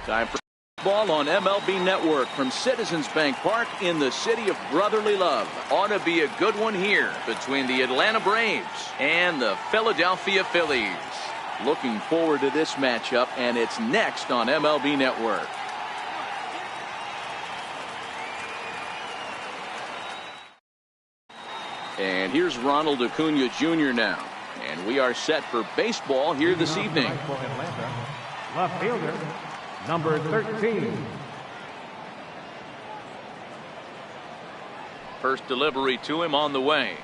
Time for ball on MLB Network from Citizens Bank Park in the city of brotherly love. Ought to be a good one here between the Atlanta Braves and the Philadelphia Phillies. Looking forward to this matchup, and it's next on MLB Network. And here's Ronald Acuna Jr. now. And we are set for baseball here this evening. Left fielder, number 13. First delivery to him on the way.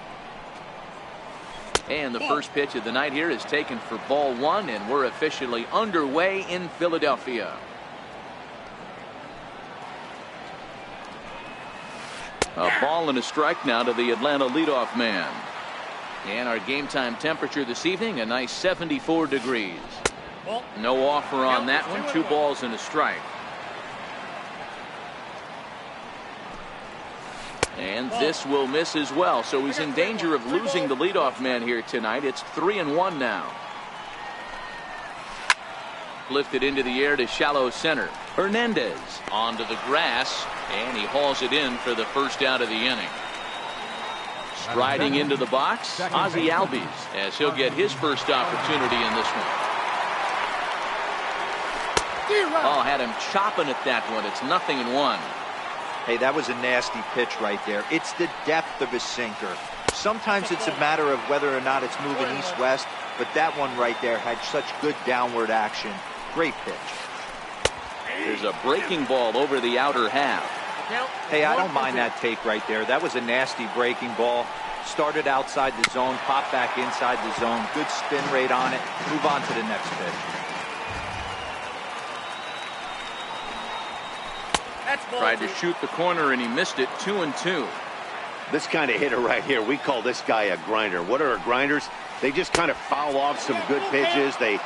And the first pitch of the night here is taken for ball one, and we're officially underway in Philadelphia. A ball and a strike now to the Atlanta leadoff man. And our game time temperature this evening, a nice 74 degrees. No offer on that one. 2 balls and a strike. And this will miss as well, so he's in danger of losing the leadoff man here tonight. It's 3-1 now. Lifted into the air to shallow center. Hernandez onto the grass, and he hauls it in for the first out of the inning. Striding into the box, Ozzie Albies, as he'll get his first opportunity in this one. Oh, had him chopping at that one. It's 0-1. Hey, that was a nasty pitch right there. It's the depth of his sinker. Sometimes it's a matter of whether or not it's moving east-west, but that one right there had such good downward action. Great pitch. There's a breaking ball over the outer half. Hey, I don't mind that take right there. That was a nasty breaking ball. Started outside the zone, popped back inside the zone. Good spin rate on it. Move on to the next pitch. Tried to shoot the corner and he missed it. 2-2. This kind of hitter right here, we call this guy a grinder. What are grinders? They just kind of foul off some good pitches. They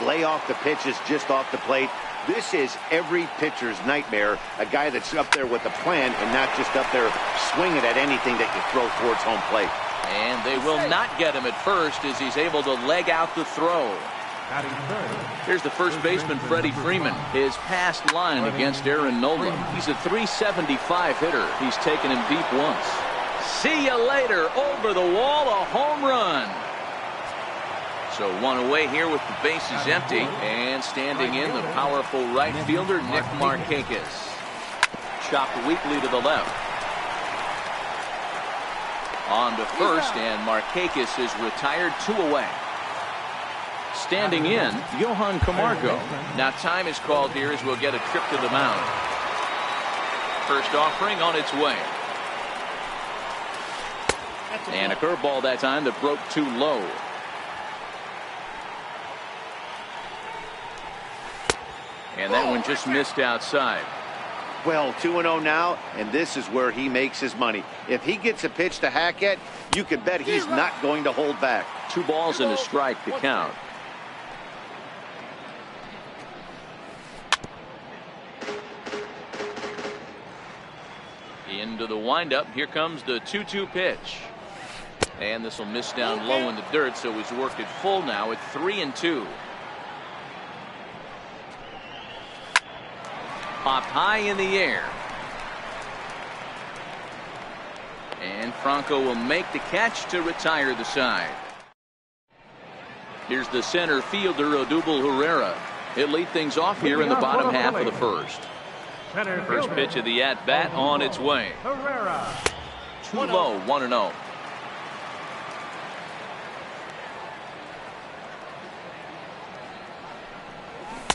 lay off the pitches just off the plate. This is every pitcher's nightmare, a guy that's up there with a plan and not just up there swinging at anything that you throw towards home plate. And they will not get him at first as he's able to leg out the throw. Here's the first baseman, Freddie Freeman. His past line against Aaron Nola. He's a .375 hitter. He's taken him deep once. See you later. Over the wall, a home run. So one away here with the bases empty. And standing in, the powerful right fielder, Nick Markakis. Chopped weakly to the left. On to first, and Markakis is retired. 2 away. Standing in, Johan Camargo. Now time is called here as we'll get a trip to the mound. First offering on its way. And a curveball that time that broke too low. And that one just missed outside. Well, 2-0 now, and this is where he makes his money. If he gets a pitch to hack at, you can bet he's not going to hold back. 2 balls and a strike to count. Into the windup. Here comes the 2-2 pitch. And this will miss down low in the dirt, so he's worked it full now at 3-2. Popped high in the air. And Franco will make the catch to retire the side. Here's the center fielder, Odubel Herrera. He'll lead things off here in the bottom half of the first. First pitch of the at-bat on its way. Too low, 1-0.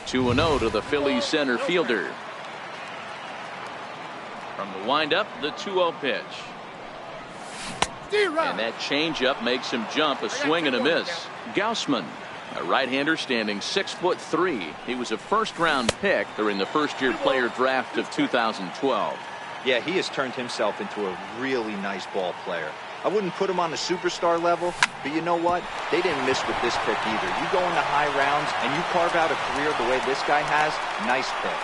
Two and 0 to the Phillies center fielder. From the windup, the 2-0 pitch. And that changeup makes him jump. A swing and a miss. Gausman, a right-hander standing 6'3". He was a first-round pick during the first-year player draft of 2012. Yeah, he has turned himself into a really nice ball player. I wouldn't put him on the superstar level, but you know what? They didn't miss with this pick either. You go into high rounds and you carve out a career the way this guy has, nice pick.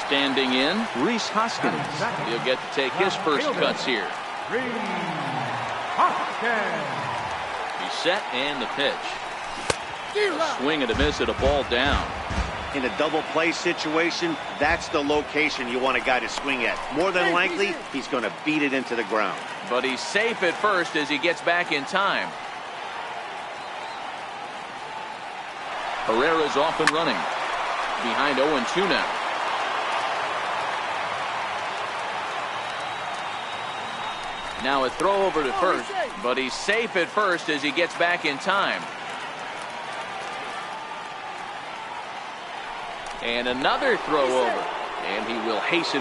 Standing in, Rhys Hoskins. He'll get to take his first cuts here. He's set, and the pitch. A swing and a miss at a ball down. In a double play situation, that's the location you want a guy to swing at. More than likely, he's going to beat it into the ground. But he's safe at first as he gets back in time. Herrera's off and running. Behind 0-2 now. Now a throw over to first, but he's safe at first as he gets back in time. And another throw over, and he will hasten.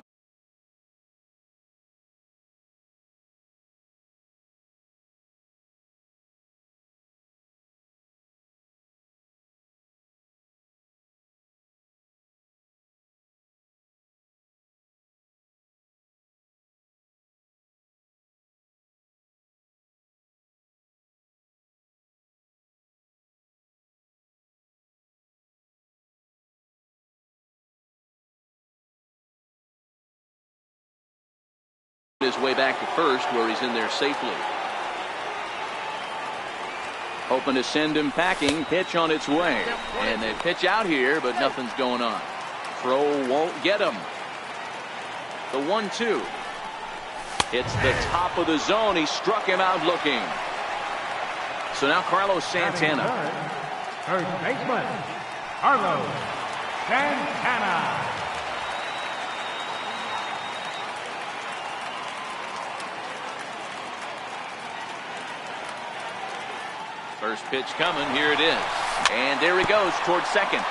His way back to first, where he's in there safely. Hoping to send him packing. Pitch on its way, and they pitch out here, but nothing's going on. Throw won't get him. The 1-2. It's the top of the zone. He struck him out looking. So now Carlos Santana. First baseman, Carlos Santana. First pitch coming. Here it is. And there he goes towards second.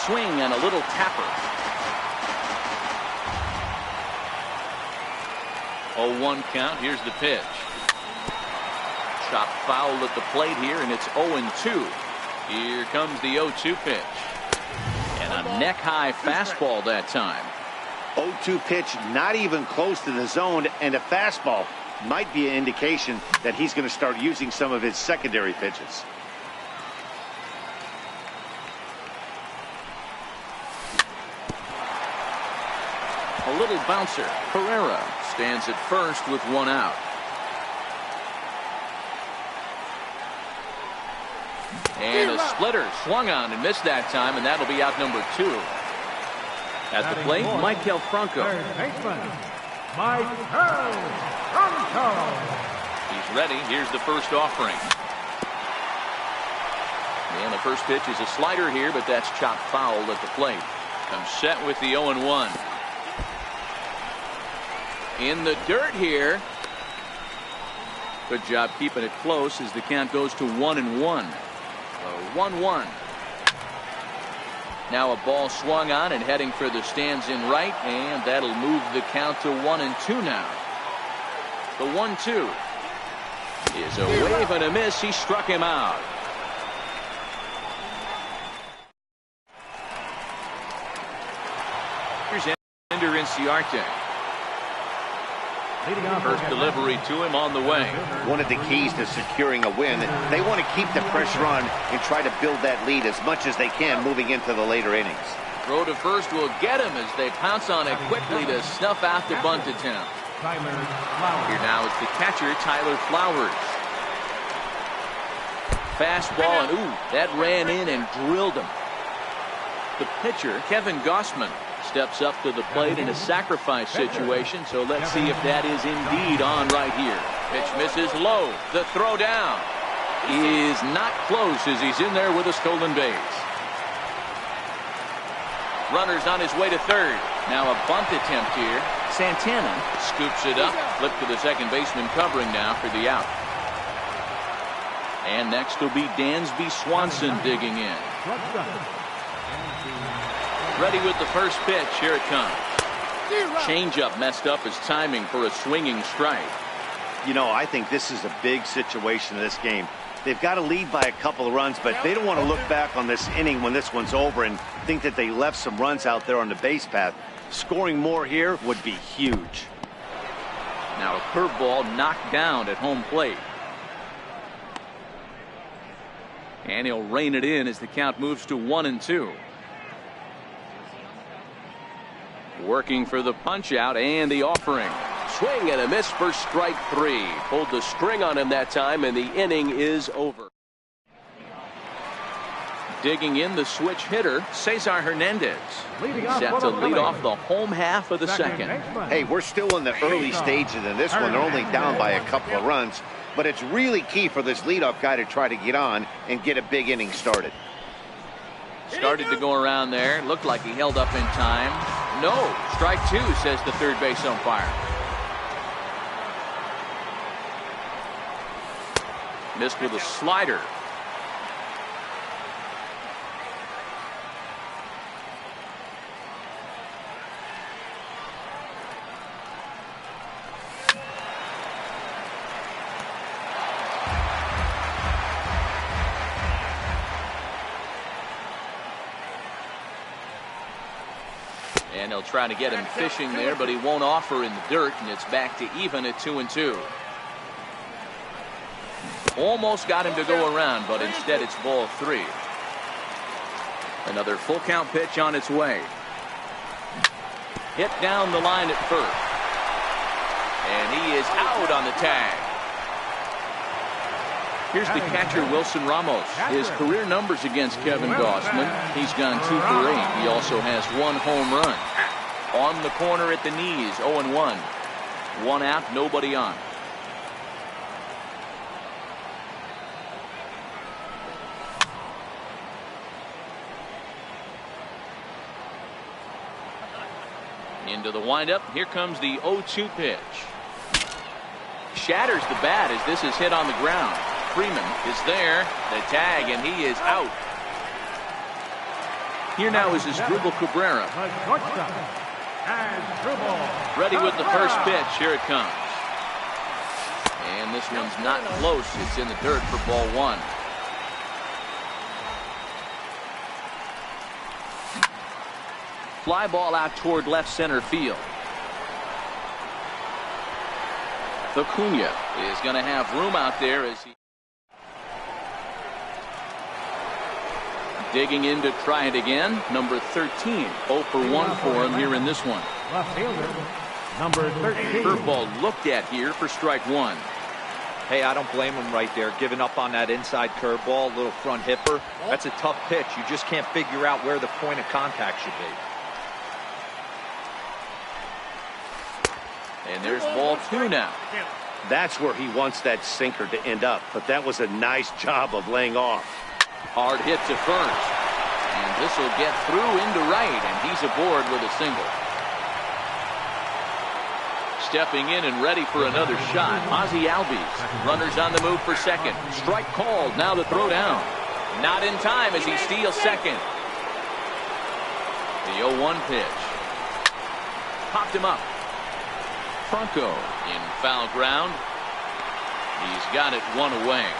Swing and a little tapper. 0-1 count. Here's the pitch. Chop foul at the plate here, and it's 0-2. Here comes the 0-2 pitch. And a neck-high fastball that time. 0-2 pitch, not even close to the zone, and a fastball might be an indication that he's going to start using some of his secondary pitches. A little bouncer. Herrera stands at first with one out. And a splitter swung on and missed that time, and that'll be out number 2. At the plate, Michael Franco. Third baseman, Michael Franco. He's ready. Here's the first offering. And the first pitch is a slider here, but that's chopped foul at the plate. Comes set with the 0-1. In the dirt here. Good job keeping it close as the count goes to 1-1. 1-1. Now a ball swung on and heading for the stands in right, and that'll move the count to 1-2 now. The 1-2 is a wave and a miss. He struck him out. Here's Ender Inciarte. First delivery to him on the way. One of the keys to securing a win, they want to keep the pressure on and try to build that lead as much as they can moving into the later innings. Throw to first will get him as they pounce on it quickly to snuff out the bunt attempt. Here now is the catcher, Tyler Flowers. Fastball, and ooh, that ran in and drilled him. The pitcher, Kevin Gossman, steps up to the plate in a sacrifice situation, so let's see if that is indeed on right here. Pitch misses low. The throw down is not close as he's in there with a stolen base. Runner's on his way to third. Now a bunt attempt here. Santana scoops it up. Flip to the second baseman covering now for the out. And next will be Dansby Swanson digging in. Ready with the first pitch. Here it comes. Changeup messed up his timing for a swinging strike. You know, I think this is a big situation in this game. They've got to lead by a couple of runs, but they don't want to look back on this inning when this one's over and think that they left some runs out there on the base path. Scoring more here would be huge. Now a curveball knocked down at home plate. And he'll rein it in as the count moves to 1-2. Working for the punch out and the offering. Swing and a miss for strike 3. Pulled the string on him that time, and the inning is over. Digging in the switch hitter, Cesar Hernandez. Set to lead off the home half of the second. Hey, we're still in the early stages in this one. They're only down by a couple of runs. But it's really key for this leadoff guy to try to get on and get a big inning started. Started to go around there. Looked like he held up in time. No. Strike two, says the third base umpire. Missed with a slider. And they'll try to get him fishing there, but he won't offer in the dirt, and it's back to even at 2-2. Almost got him to go around, but instead it's ball three. Another full count pitch on its way. Hit down the line at first. And he is out on the tag. Here's the catcher, Wilson Ramos. His career numbers against Kevin Gausman. He's gone 2 for 8. He also has 1 home run. On the corner at the knees, 0-1. 1 out, nobody on. Into the windup. Here comes the 0-2 pitch. Shatters the bat as this is hit on the ground. Freeman is there. The tag, and he is out. Here now is Asdrubal Cabrera. Ready with the first pitch. Here it comes. And this one's not close. It's in the dirt for ball 1. Fly ball out toward left center field. Acuna is going to have room out there as he digging in to try it again. Number 13, 0 for 1 for him here in this one. Left fielder, number 13. Curveball looked at here for strike 1. Hey, I don't blame him right there, giving up on that inside curveball, little front hipper. That's a tough pitch. You just can't figure out where the point of contact should be. And there's ball 2 now. That's where he wants that sinker to end up, but that was a nice job of laying off. Hard hit to first. And this will get through into right, and he's aboard with a single. Stepping in and ready for another shot, Ozzie Albies. Runners on the move for second. Strike called. Now the throw down. Not in time as he steals second. The 0-1 pitch. Popped him up. Franco in foul ground. He's got it 1 away.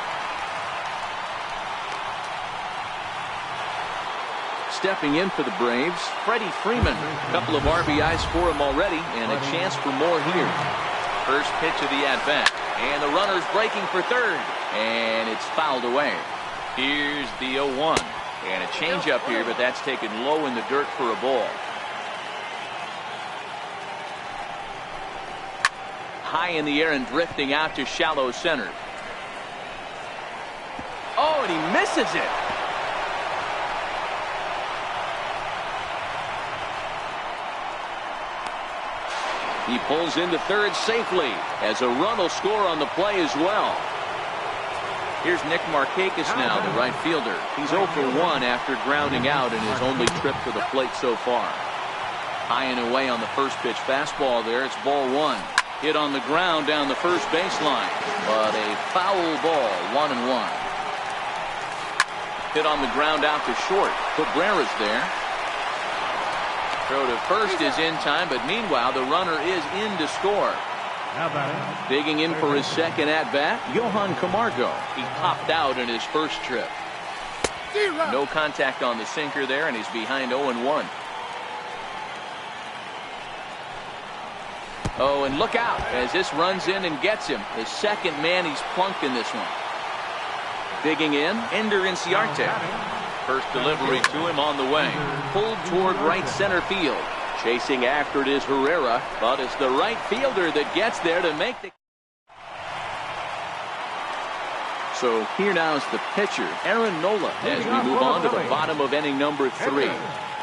Stepping in for the Braves, Freddie Freeman. A couple of RBIs for him already, and a chance for more here. First pitch of the at-bat, and the runner's breaking for third, and it's fouled away. Here's the 0-1, and a changeup here, but that's taken low in the dirt for a ball. High in the air and drifting out to shallow center. Oh, and he misses it. He pulls into third safely as a run will score on the play as well. Here's Nick Markakis now, the right fielder. He's 0 for 1 after grounding out in his only trip to the plate so far. High and away on the first pitch fastball there. It's ball 1. Hit on the ground down the first baseline, but a foul ball, 1-1. Hit on the ground out to short. Cabrera's there. Throw to first is in time, but meanwhile the runner is in to score. Digging in for his second at-bat, Johan Camargo. He popped out in his first trip. No contact on the sinker there, and he's behind 0-1. Oh, and look out as this runs in and gets him. His second man he's plunked in this one. Digging in, Ender Inciarte. First delivery to him on the way. Pulled toward right center field. Chasing after it is Herrera, but it's the right fielder that gets there to make the... So here now is the pitcher, Aaron Nola, as we move on to the bottom of inning number 3.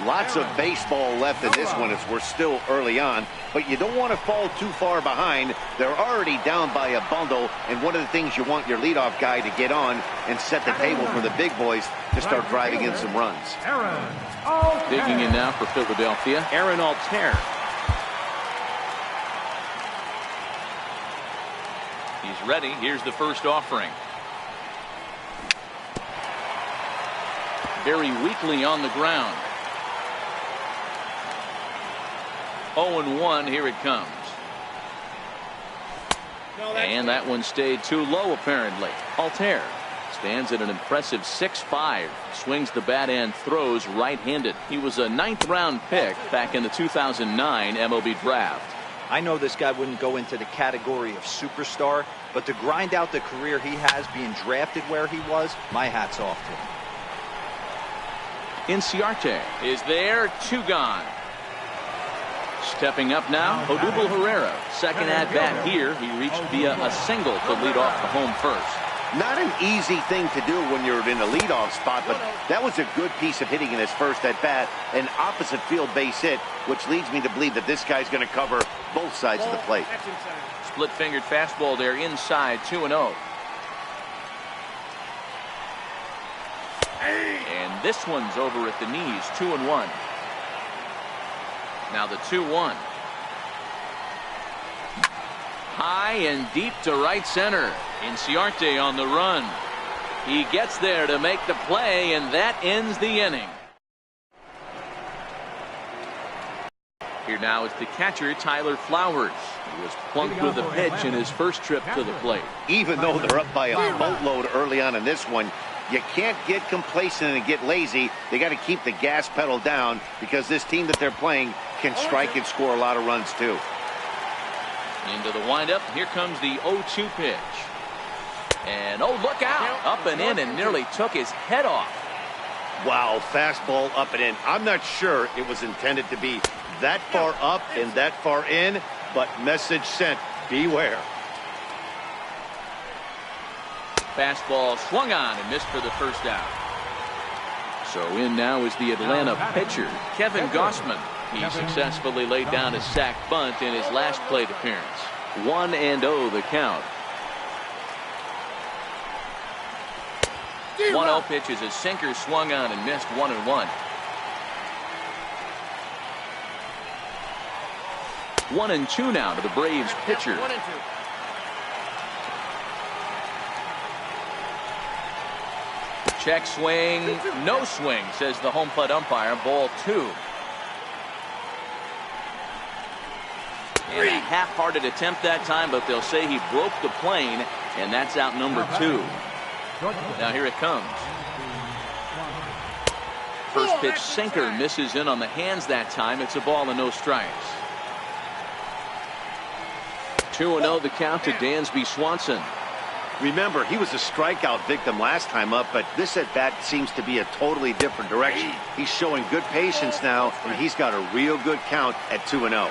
Lots of baseball left in this one as we're still early on, but you don't want to fall too far behind. They're already down by a bundle, and one of the things you want your leadoff guy to get on and set the table for the big boys to start driving in some runs. Digging in now for Philadelphia, Aaron Altair. He's ready. Here's the first offering. Very weakly on the ground. 0-1, here it comes. And that one stayed too low, apparently. Altair stands at an impressive 6'5", swings the bat and throws right-handed. He was a 9th-round pick back in the 2009 MLB draft. I know this guy wouldn't go into the category of superstar, but to grind out the career he has being drafted where he was, my hat's off to him. Inciarte is there, 2 gone. Stepping up now, Odubel Herrera. Second at-bat here. He reached via a single to lead off the home first. Not an easy thing to do when you're in a leadoff spot, but that was a good piece of hitting in his first at-bat, an opposite field base hit, which leads me to believe that this guy's going to cover both sides of the plate. Split-fingered fastball there inside, 2-0. And this one's over at the knees, 2-1. Now the 2-1. High and deep to right center. Inciarte on the run. He gets there to make the play, and that ends the inning. Here now is the catcher, Tyler Flowers. He was plunked with a pitch in his first trip to the plate. Even though they're up by a boatload early on in this one, you can't get complacent and get lazy. They got to keep the gas pedal down because this team that they're playing can strike and score a lot of runs too. Into the windup. Here comes the 0-2 pitch. And oh, look out. Up and in and nearly took his head off. Wow, fastball up and in. I'm not sure it was intended to be that far up and that far in, but message sent, beware. Fastball swung on and missed for the first out. So in now is the Atlanta pitcher, Kevin Gausman. He successfully laid down a sac bunt in his last plate appearance. 1-0 the count. 1-0 pitch is a sinker swung on and missed, 1-1. 1-2 now to the Braves pitcher. Check swing, no swing, says the home plate umpire. Ball 2. And a half-hearted attempt that time, but they'll say he broke the plane, and that's out number 2. Now here it comes. First pitch sinker misses in on the hands that time. It's a ball and no strikes. 2-0 the count to Dansby Swanson. Remember, he was a strikeout victim last time up, but this at-bat seems to be a totally different direction. He's showing good patience now, and he's got a real good count at 2-0.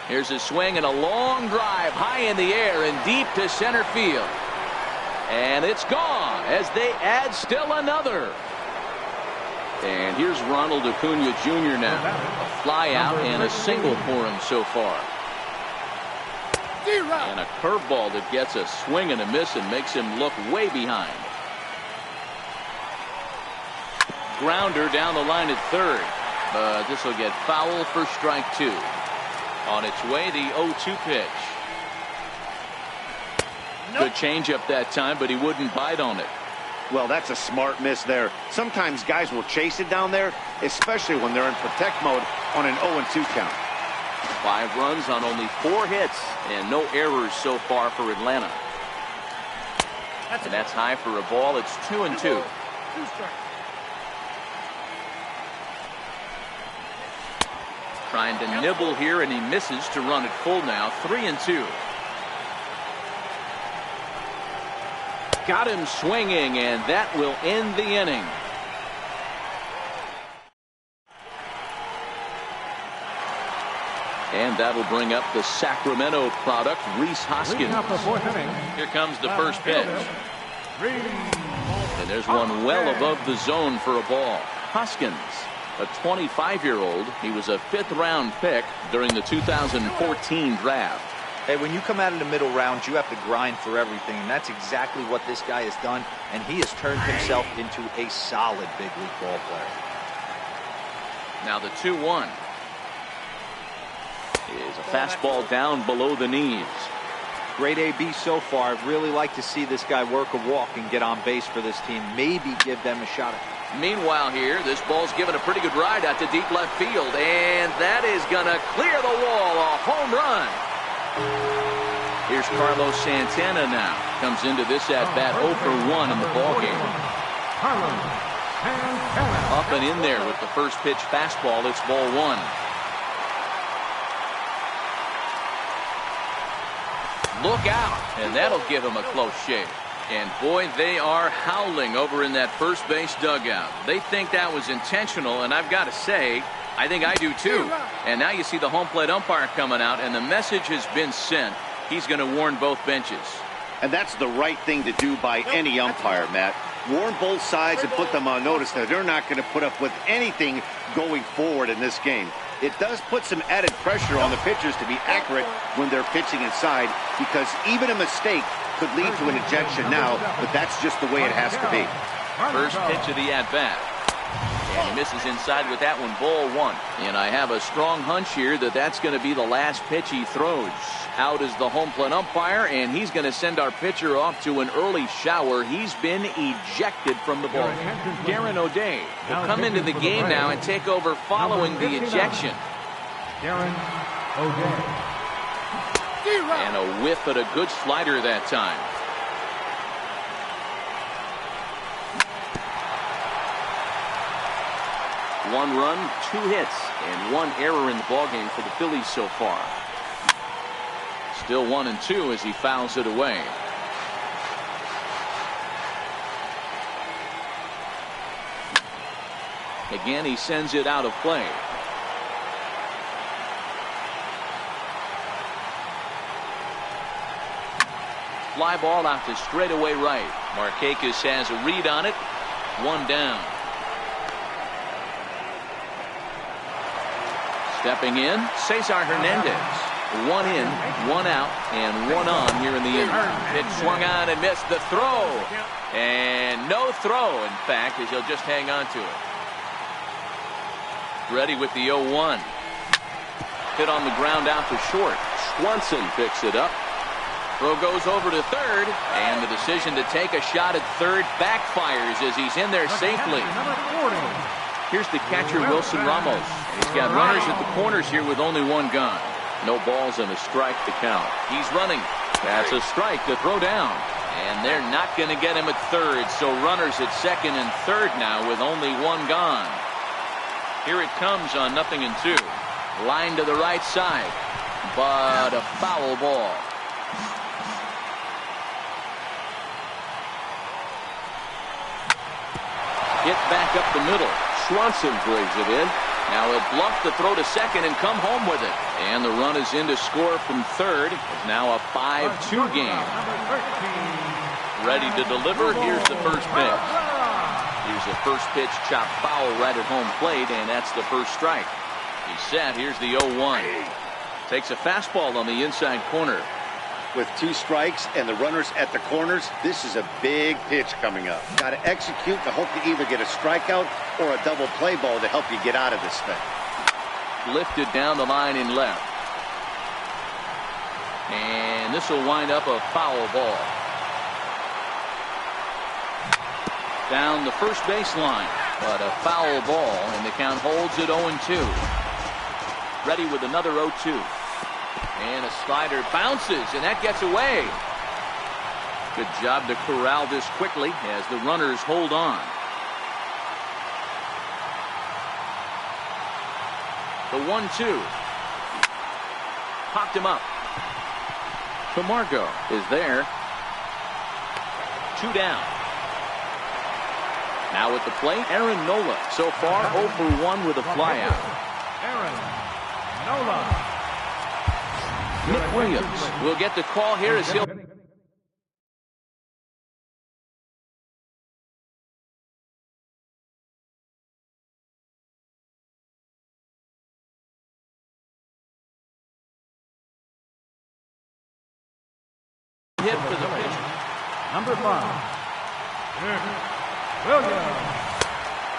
Here's a swing and a long drive high in the air and deep to center field. And it's gone as they add still another. And here's Ronald Acuna Jr. now. A fly out and a single for him so far. And a curveball that gets a swing and a miss and makes him look way behind. Grounder down the line at third. But this will get foul for strike 2. On its way, the 0-2 pitch. Good changeup that time, but he wouldn't bite on it. Well, that's a smart miss there. Sometimes guys will chase it down there, especially when they're in protect mode on an 0-2 count. 5 runs on only 4 hits and no errors so far for Atlanta. And that's high for a ball. It's 2-2. Trying to nibble here, and he misses to run it full now. 3-2. Got him swinging, and that will end the inning. And that'll bring up the Sacramento product, Rhys Hoskins. Here comes the first pitch. And there's one well above the zone for a ball. Hoskins, a 25-year-old. He was a 5th-round pick during the 2014 draft. Hey, when you come out of the middle rounds, you have to grind for everything, and that's exactly what this guy has done, and he has turned himself into a solid big league ball player. Now the 2-1 is a fastball down below the knees. Great AB so far. I'd really like to see this guy work a walk and get on base for this team. Maybe give them a shot. Meanwhile here, this ball's given a pretty good ride out to deep left field, and that is going to clear the wall. A home run. Here's Carlos Santana now. Comes into this at-bat 0 for 1 in the ballgame. Up and in there with the first pitch fastball. It's ball 1. Look out, and that'll give him a close shave. And boy, they are howling over in that first base dugout. They think that was intentional, and I've got to say, I think I do too. And now you see the home plate umpire coming out, and the message has been sent. He's going to warn both benches. And that's the right thing to do by any umpire, Matt. Warn both sides and put them on notice that they're not going to put up with anything going forward in this game. It does put some added pressure on the pitchers to be accurate when they're pitching inside, because even a mistake could lead to an ejection now, but that's just the way it has to be. First pitch of the at-bat. And he misses inside with that one, ball 1. And I have a strong hunch here that that's going to be the last pitch he throws. Out is the home plate umpire, and he's going to send our pitcher off to an early shower. He's been ejected from the ball. Darren O'Day will come into the game now and take over following the ejection. Darren O'Day. And a whiff at a good slider that time. One run, 2 hits, and 1 error in the ballgame for the Phillies so far. Still 1-2 as he fouls it away. Again, he sends it out of play. Fly ball out to straightaway right. Markakis has a read on it. 1 down. Stepping in, Cesar Hernandez. 1 in, 1 out, and 1 on here in the inning. Pitch swung on and missed the throw. And no throw, in fact, as he'll just hang on to it. Ready with the 0-1. Hit on the ground out to short. Swanson picks it up. Throw goes over to third, and the decision to take a shot at third backfires as he's in there safely. Here's the catcher, Wilson Ramos. He's got runners at the corners here with only 1 gone. No balls and a strike to count. He's running. That's a strike to throw down. And they're not going to get him at third, so runners at second and third now with only 1 gone. Here it comes on 0-2. Line to the right side, but a foul ball. Hit back up the middle. Swanson brings it in. Now he'll bluff the throw to second and come home with it. And the run is in to score from third. It's now a 5-2 game. Ready to deliver. Here's the first pitch. Here's the first pitch, chopped foul right at home plate, and that's the first strike. He's set. Here's the 0-1. Takes a fastball on the inside corner. With 2 strikes and the runners at the corners, this is a big pitch coming up. Got to execute to hope to either get a strikeout or a double play ball to help you get out of this thing. Lifted down the line in left. And this will wind up a foul ball. Down the first baseline, but a foul ball, and the count holds at 0-2. Ready with another 0-2. And a slider bounces, and that gets away. Good job to corral this quickly as the runners hold on. The 1-2. Popped him up. Camargo is there. 2 down. Now at the plate, Aaron Nola. So far 0 for 1 with a flyout. Aaron Nola. Nick Williams will get the call here as he'll hit for the pitch. Number 5, Williams.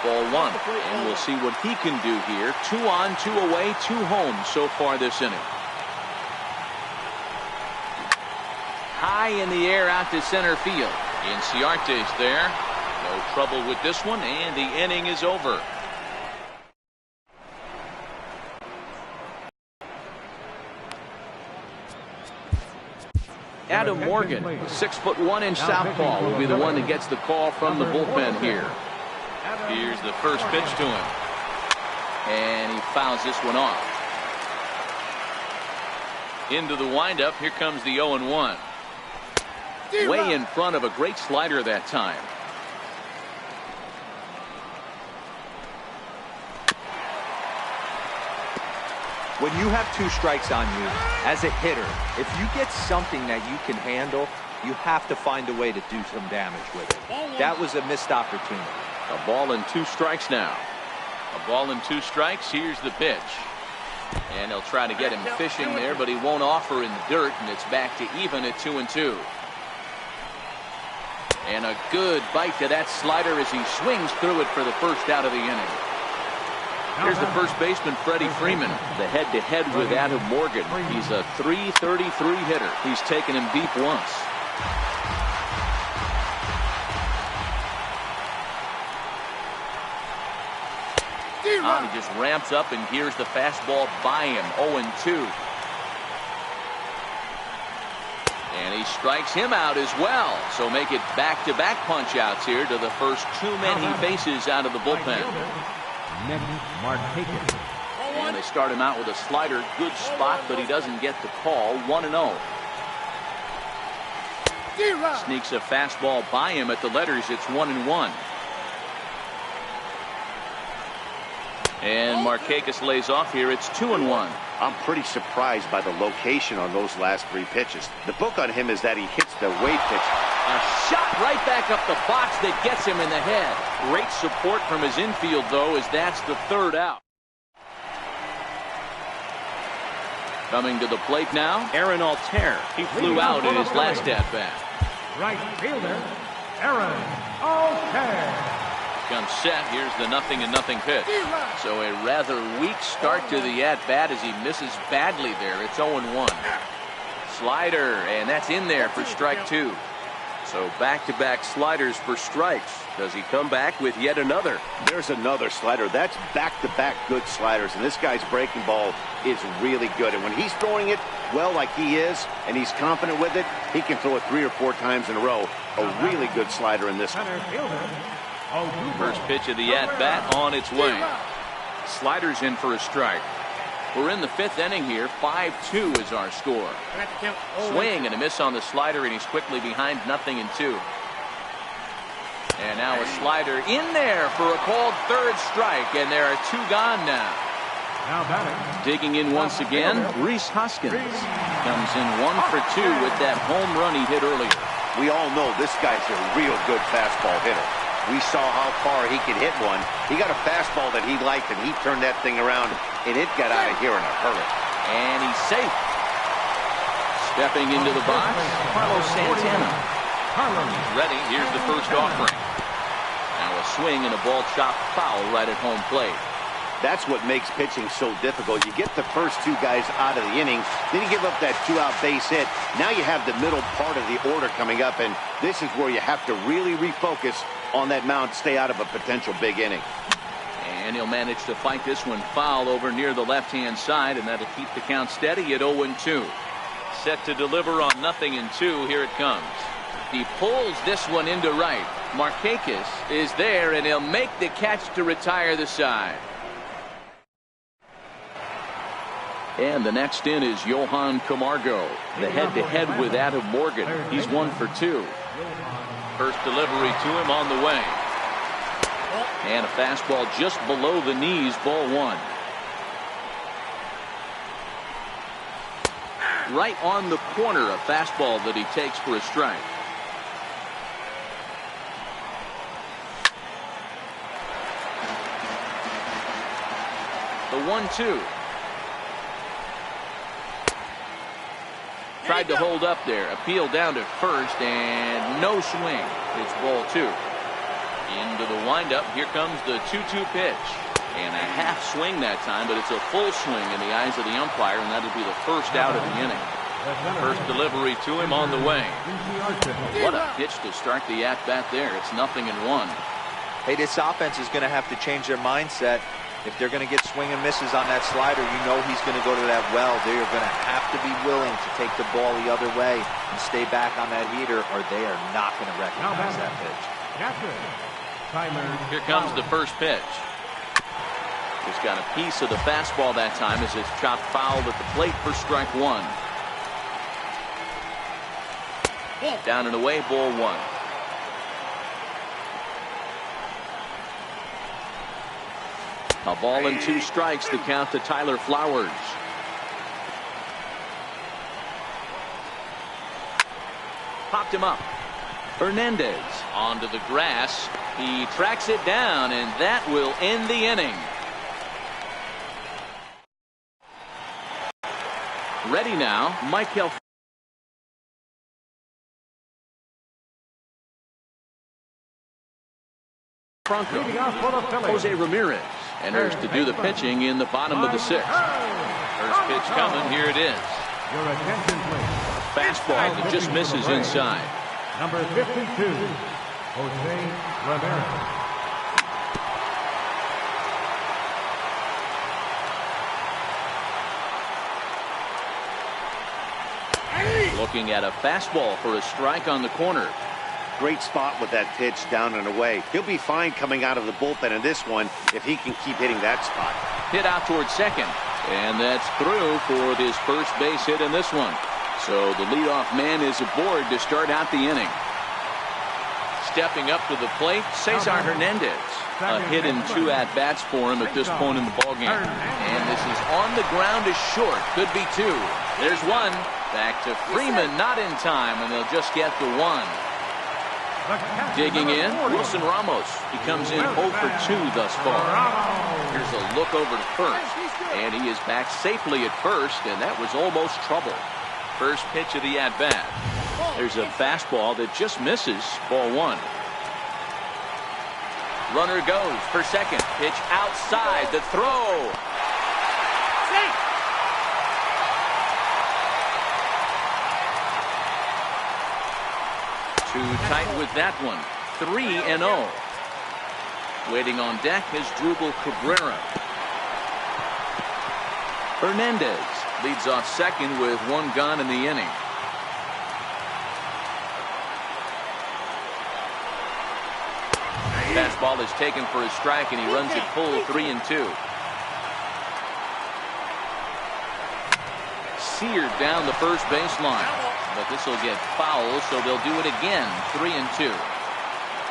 Ball 1, and we'll see what he can do here. 2 on, 2 away, 2 home so far this inning. High in the air out to center field. Inciarte's there. No trouble with this one, and the inning is over. Adam Morgan, 6'1" in southpaw, will be the one that gets the call from the bullpen here. Here's the first pitch to him. And he fouls this one off. Into the windup. Here comes the 0-1. Way in front of a great slider that time. When you have 2 strikes on you, as a hitter, if you get something that you can handle, you have to find a way to do some damage with it. That was a missed opportunity. A ball and 2 strikes now. A ball and 2 strikes. Here's the pitch. And they'll try to get him fishing there, but he won't offer in the dirt, and it's back to even at 2-2. And a good bite to that slider as he swings through it for the first out of the inning. Here's the first baseman, Freddie Freeman, the head-to-head with Adam Morgan. He's a .333 hitter. He's taken him deep once. He just ramps up, and here's the fastball by him, 0-2. And he strikes him out as well. So make it back-to-back punch-outs here to the first 2 men he faces out of the bullpen. And they start him out with a slider. Good spot, but he doesn't get the call. 1-0. Sneaks a fastball by him at the letters. It's 1-1. And Markakis lays off here. It's 2-1. I'm pretty surprised by the location on those last 3 pitches. The book on him is that he hits the wave pitch. A shot right back up the box that gets him in the head. Great support from his infield, though, as that's the 3rd out. Coming to the plate now, Aaron Altair. He flew out in his last at-bat. Right fielder, Aaron Altair. Comes set. Here's the 0-0 pitch. So a rather weak start to the at-bat as he misses badly there. It's 0-1. Slider, and that's in there for strike 2. So back-to-back sliders for strikes. Does he come back with yet another? There's another slider. That's back-to-back good sliders, and this guy's breaking ball is really good. And when he's throwing it well like he is, and he's confident with it, he can throw it 3 or 4 times in a row. A really good slider in this one. First pitch of the at-bat on its way. Sliders in for a strike. We're in the 5th inning here. 5-2 is our score. Swing and a miss on the slider, and he's quickly behind 0-2. And now a slider in there for a called 3rd strike, and there are 2 gone now. Digging in once again, Rhys Hoskins comes in 1 for 2 with that home run he hit earlier. We all know this guy's a real good fastball hitter. We saw how far he could hit one. He got a fastball that he liked, and he turned that thing around, and it got out of here in a hurry. And he's safe. Stepping into the box, Carlos Santana. He's ready. Here's the first offering. Now a swing and a ball chopped foul right at home plate. That's what makes pitching so difficult. You get the first 2 guys out of the inning, then you give up that 2-out base hit. Now you have the middle part of the order coming up, and this is where you have to really refocus on that mound to stay out of a potential big inning. And he'll manage to fight this one foul over near the left-hand side, and that'll keep the count steady at 0-2. Set to deliver on 0-2. Here it comes. He pulls this one into right. Markakis is there, and he'll make the catch to retire the side. And the next in is Johan Camargo, the head-to-head with Adam Morgan. He's 1 for 2. First delivery to him on the way. And a fastball just below the knees, ball 1. Right on the corner, a fastball that he takes for a strike. The 1-2. Tried to hold up there. Appeal down to first and no swing. It's ball 2. Into the windup. Here comes the 2-2 pitch. And a half swing that time, but it's a full swing in the eyes of the umpire, and that'll be the first out of the inning. First delivery to him on the way. What a pitch to start the at-bat there. It's 0-1. Hey, this offense is going to have to change their mindset. If they're going to get swing and misses on that slider, you know he's going to go to that well. They're going to have to be willing to take the ball the other way and stay back on that heater, or they are not going to recognize that pitch. Here comes the first pitch. He's got a piece of the fastball that time as it's chopped foul at the plate for strike 1. Down and away, ball 1. A ball and 2 strikes to count to Tyler Flowers. Popped him up. Hernandez onto the grass. He tracks it down, and that will end the inning. Ready now, Michael Franco. Jose Ramirez enters to do the pitching in the bottom of the 6th. First pitch coming. Here it is. Your attention, please. Fastball that just misses inside. Number 52, Jose Ramirez. Looking at a fastball for a strike on the corner. Great spot with that pitch down and away. He'll be fine coming out of the bullpen in this one if he can keep hitting that spot. Hit out towards second. And that's through for his first base hit in this one. So the leadoff man is aboard to start out the inning. Stepping up to the plate, Cesar Hernandez. A hit in 2 at-bats for him at this point in the ballgame. And this is on the ground to short. Could be 2. There's 1. Back to Freeman, not in time, and they'll just get the 1. Digging in, Wilson Ramos. He comes in 0 for 2 thus far. Here's a look over to first, and he is back safely at first, and that was almost trouble. First pitch of the at-bat. There's a fastball that just misses, ball 1. Runner goes for second. Pitch outside, the throw. Too tight with that one. 3-0. Waiting on deck is Drupal Cabrera. Hernandez leads off second with 1 gone in the inning. Fastball is taken for a strike, and he runs it full 3-2. Seared down the first baseline. But this will get foul, so they'll do it again. 3-2.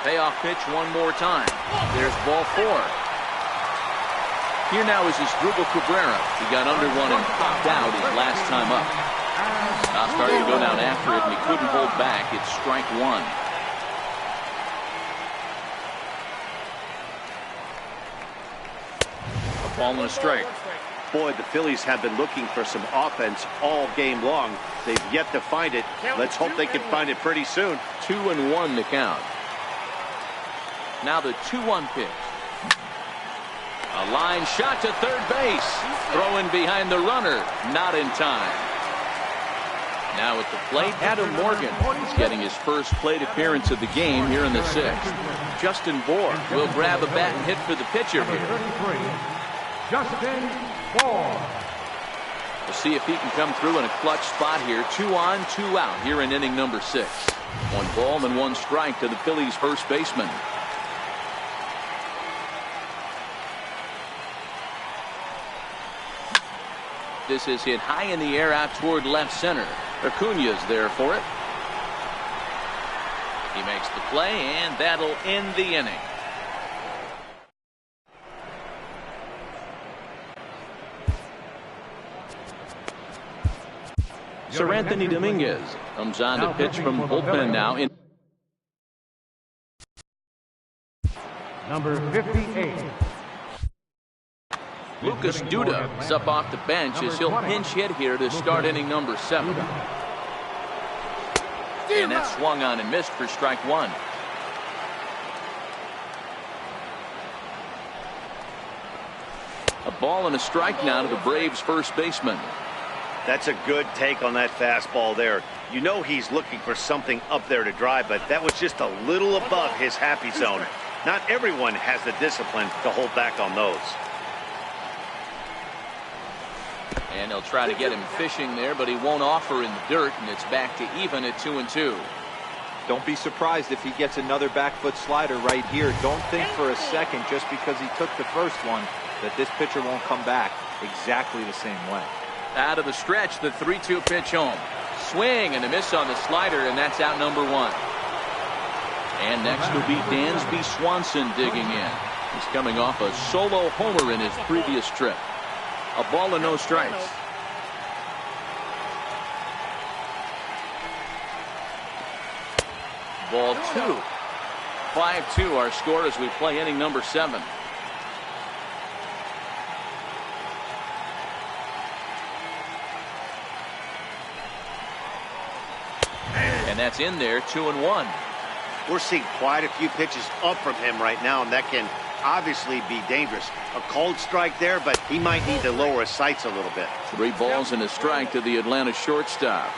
Payoff pitch one more time. There's ball 4. Here now is his Drupal Cabrera. He got under one and popped out his last time up. Now starting to go down after it, and he couldn't hold back. It's strike 1. A ball and a strike. Boy, the Phillies have been looking for some offense all game long. They've yet to find it. Let's hope they can find it pretty soon. 2-1 the count. Now the 2-1 pitch. A line shot to third base. Throwing behind the runner. Not in time. Now at the plate, Adam Morgan is getting his first plate appearance of the game here in the 6th. Justin Bour will grab a bat and hit for the pitcher here. Justin Bour. We'll see if he can come through in a clutch spot here. 2 on, 2 out here in inning number 6. 1 ball and 1 strike to the Phillies' first baseman. This is hit high in the air out toward left center. Acuna's there for it. He makes the play, and that'll end the inning. Sir Anthony Dominguez comes on to pitch from bullpen now. Number 58. Lucas Duda is up off the bench as he'll pinch hit here to start inning number 7. And that swung on and missed for strike 1. A ball and a strike now to the Braves first baseman. That's a good take on that fastball there. You know he's looking for something up there to drive, but that was just a little above his happy zone. Not everyone has the discipline to hold back on those. And they'll try to get him fishing there, but he won't offer in the dirt, and it's back to even at 2-2. Don't be surprised if he gets another back foot slider right here. Don't think for a second, just because he took the first one, that this pitcher won't come back exactly the same way. Out of the stretch, the 3-2 pitch home. Swing and a miss on the slider, and that's out number 1. And next will be Dansby Swanson digging in. He's coming off a solo homer in his previous trip. A ball and no strikes. Ball 2. 5-2 our score as we play inning number 7. And that's in there, 2-1. We're seeing quite a few pitches up from him right now, and that can obviously be dangerous. A cold strike there, but he might need to lower his sights a little bit. 3 balls and a strike to the Atlanta shortstop.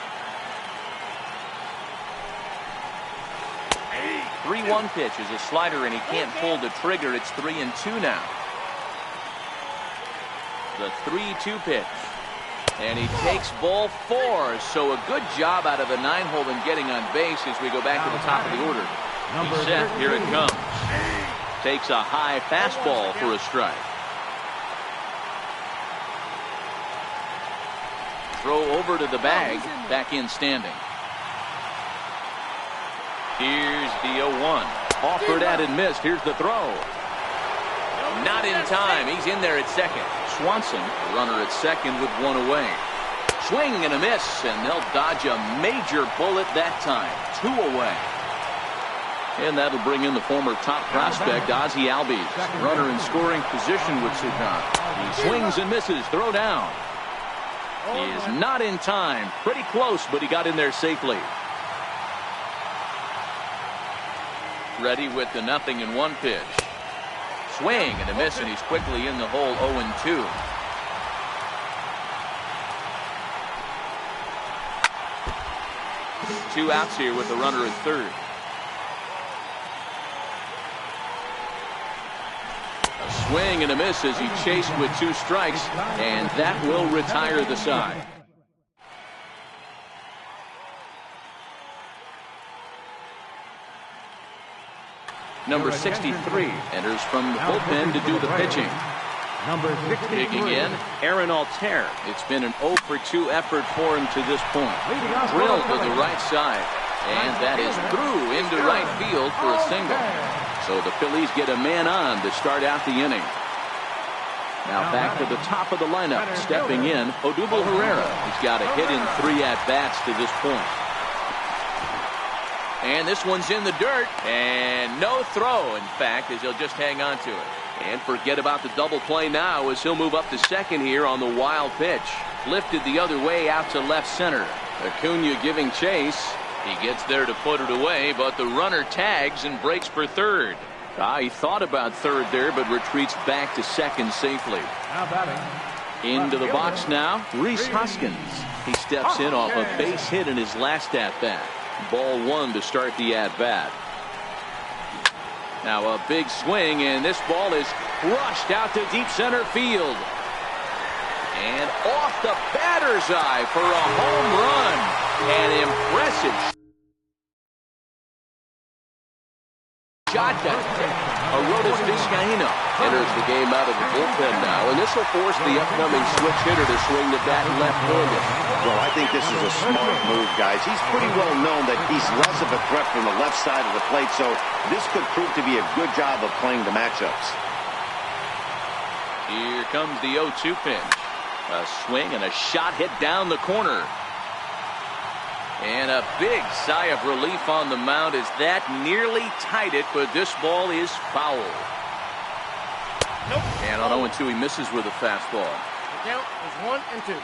3-1 pitch is a slider, and he can't pull the trigger. It's 3-2 now. The 3-2 pitch. And he takes ball 4. So a good job out of the 9-hole in getting on base as we go back to the top of the order. He's set. Here it comes. Takes a high fastball for a strike. Throw over to the bag. Back in standing. Here's the 0-1. Offered at and missed. Here's the throw. Not in time. He's in there at second. Swanson, the runner at second with 1 away. Swing and a miss, and they'll dodge a major bullet that time. 2 away. And that'll bring in the former top prospect, Ozzie Albies. Runner in scoring position with Sudan. He swings and misses. Throw down. He is not in time. Pretty close, but he got in there safely. Ready with the 0-1 pitch. Swing and a miss, and he's quickly in the hole. 0-2. Two outs here with the runner at third. A swing and a miss as he chased with 2 strikes, and that will retire the side. Number 63 enters from the bullpen to do the pitching. Number 63. Digging in, Aaron Altair. It's been an 0 for 2 effort for him to this point. Drilled to the right side, and that is through into right field for a single. So the Phillies get a man on to start out the inning. Now back to the top of the lineup, stepping in, Odubel Herrera. He's got a hit in 3 at-bats to this point. And this one's in the dirt, and no throw, in fact, as he'll just hang on to it. And forget about the double play now as he'll move up to second here on the wild pitch. Lifted the other way out to left center. Acuna giving chase. He gets there to put it away, but the runner tags and breaks for third. He thought about third there, but retreats back to second safely. Into the box now, Rhys Hoskins. He steps in off a base hit in his last at-bat. Ball 1 to start the at-bat. Now a big swing, and this ball is crushed out to deep center field. And off the batter's eye for a home run. An impressive shotgun. Aroldis Vizcaíno enters the game out of the bullpen now, and this will force the upcoming switch hitter to swing the bat left-handed. Well, I think this is a smart move, guys. He's pretty well known that he's less of a threat from the left side of the plate, so this could prove to be a good job of playing the matchups. Here comes the 0-2 pitch. A swing and a shot hit down the corner. And a big sigh of relief on the mound as that nearly tied it, but this ball is foul. Nope. And on 0-2, he misses with a fastball. The count is 1-2.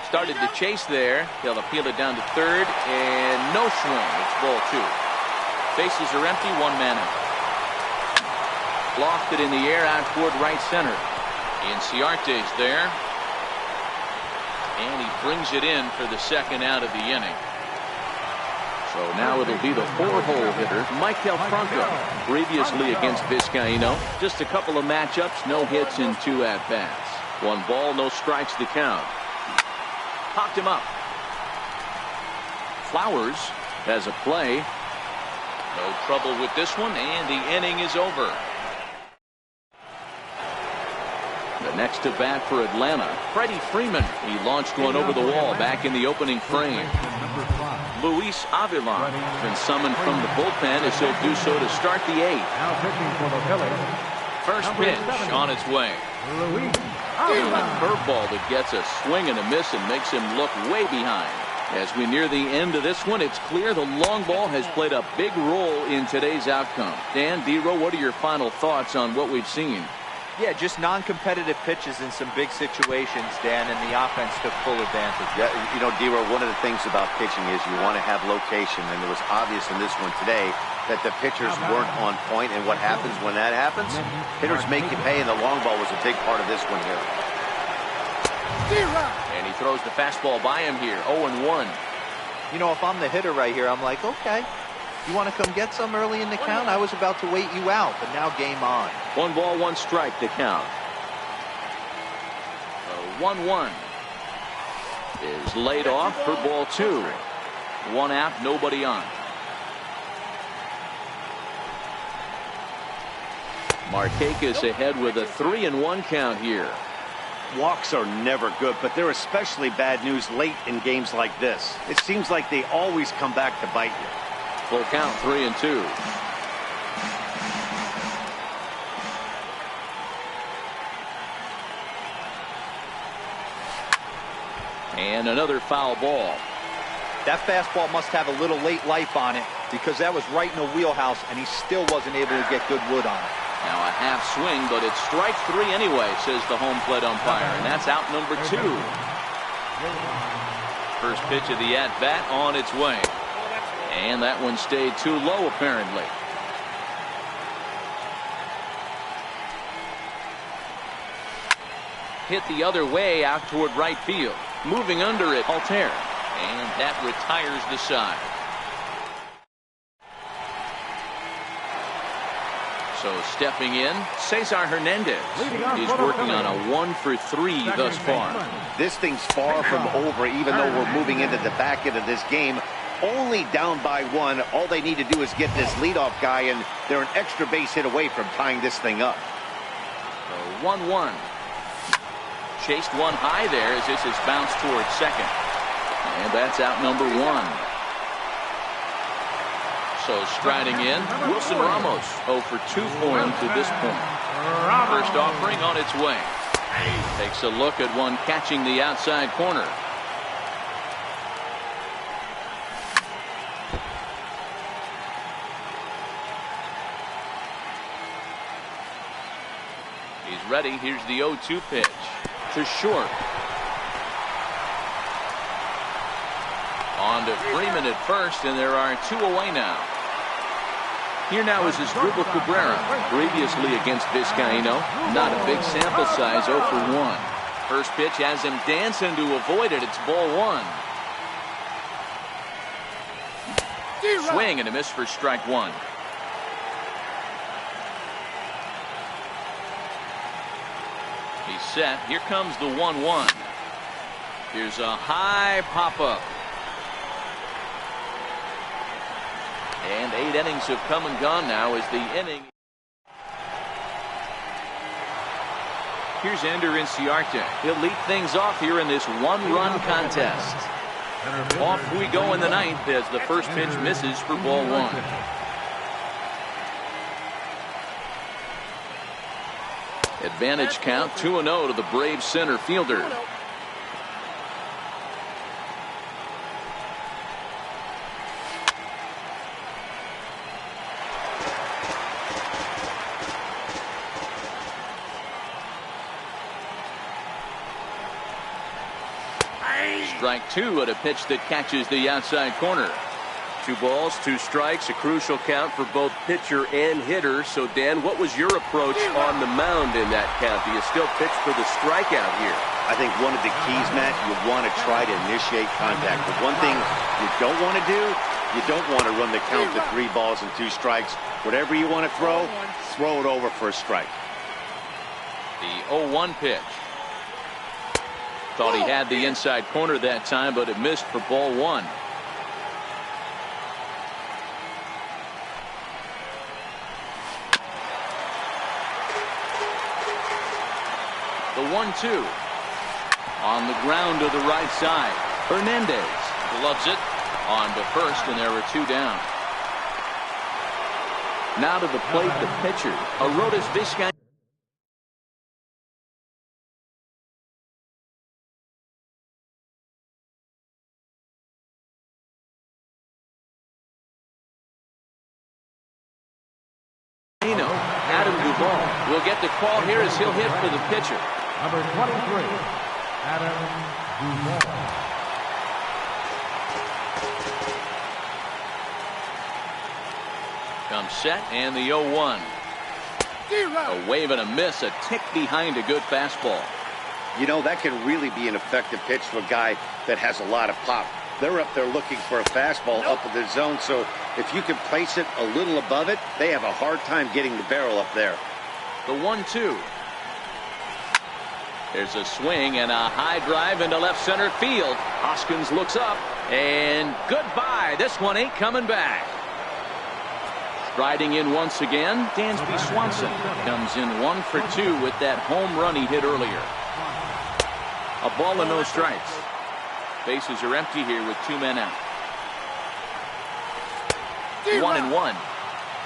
Started to chase there. He'll appeal it down to third, and no swing. It's ball 2. Bases are empty, one man out. Lofted in the air out toward right center. Inciarte's there. And he brings it in for the second out of the inning. So now it'll be the 4-hole hitter, Michael Franco. Previously against Vizcaíno. Just a couple of matchups, no hits in 2 at-bats. 1 ball, no strikes to count. Popped him up. Flowers has a play. No trouble with this one, and the inning is over. The next to bat for Atlanta, Freddie Freeman. He launched one over the wall back in the opening frame. Luis Avilan has been summoned from the bullpen as he'll do so to start the 8th. Now pitching for the Phillies. First pitch on its way. A curveball that gets a swing and a miss and makes him look way behind. As we near the end of this one, it's clear the long ball has played a big role in today's outcome. Dan, D-Row, what are your final thoughts on what we've seen? Yeah, just non-competitive pitches in some big situations, Dan, and the offense took full advantage. Yeah, you know, D-Row, one of the things about pitching is you want to have location, and it was obvious in this one today that the pitchers weren't on point, and what happens when that happens? Hitters make you pay, and the long ball was a big part of this one here. And he throws the fastball by him here, 0-1. You know, if I'm the hitter right here, I'm like, okay, you want to come get some early in the count? I was about to wait you out, but now game on. 1 ball, 1 strike to count. 1-1 is laid off for ball 2. 1 out, nobody on. Markakis ahead with a 3-1 count here. Walks are never good, but they're especially bad news late in games like this. It seems like they always come back to bite you. Full count, 3-2. And another foul ball. That fastball must have a little late life on it because that was right in the wheelhouse, and he still wasn't able to get good wood on it. Now a half swing, but it's strike 3 anyway, says the home plate umpire, and that's out number 2. First pitch of the at-bat on its way. And that one stayed too low, apparently. Hit the other way out toward right field. Moving under it, Altair. And that retires the side. So stepping in, Cesar Hernandez. He's working on a 1-for-3 thus far. This thing's far from over, even though we're moving into the back end of this game. Only down by 1. All they need to do is get this leadoff guy, and they're an extra base hit away from tying this thing up. So 1-1. Chased one high there as this is bounced towards second. And that's out number 1. So striding in, Wilson Ramos, 0 for 2 for him to this point. First offering on its way. Takes a look at one catching the outside corner. He's ready. Here's the 0-2 pitch to short. On to Freeman at first, and there are 2 away now. Here now is Asdrubal Cabrera, previously against Vizcaíno. Not a big sample size, 0 for 1. First pitch has him dancing to avoid it. It's ball 1. Swing and a miss for strike 1. He's set. Here comes the 1-1. Here's a high pop-up. And 8 innings have come and gone now as the inning. Here's Ender Inciarte. He'll lead things off here in this 1-run contest. Off we go in the 9th as the first pitch misses for ball 1. Advantage count 2-0 to the Braves center fielder. Strike two at a pitch that catches the outside corner. 2 balls, 2 strikes, a crucial count for both pitcher and hitter. So, Dan, what was your approach on the mound in that count? Do you still pitch for the strikeout here? I think one of the keys, Matt, you want to try to initiate contact. But one thing you don't want to do, you don't want to run the count to 3 balls and 2 strikes. Whatever you want to throw it over for a strike. The 0-1 pitch. Thought he had the inside corner that time, but it missed for ball 1. The 1-2 on the ground to the right side. Hernandez gloves it on to first, and there are 2 down. Now to the plate, the pitcher, Arodys Vizcaino. Adam Duvall will get the call here as he'll hit for the pitcher. Number 23, Adam Duvall. Comes set and the 0-1. A wave and a miss, a tick behind a good fastball. You know, that can really be an effective pitch to a guy that has a lot of pop. They're up there looking for a fastball up in the zone, so if you can place it a little above it, they have a hard time getting the barrel up there. The 1-2. There's a swing and a high drive into left center field. Hoskins looks up, and goodbye. This one ain't coming back. Striding in once again, Dansby Swanson comes in 1 for 2 with that home run he hit earlier. A ball and no strikes. Bases are empty here with 2 men out. 1-1.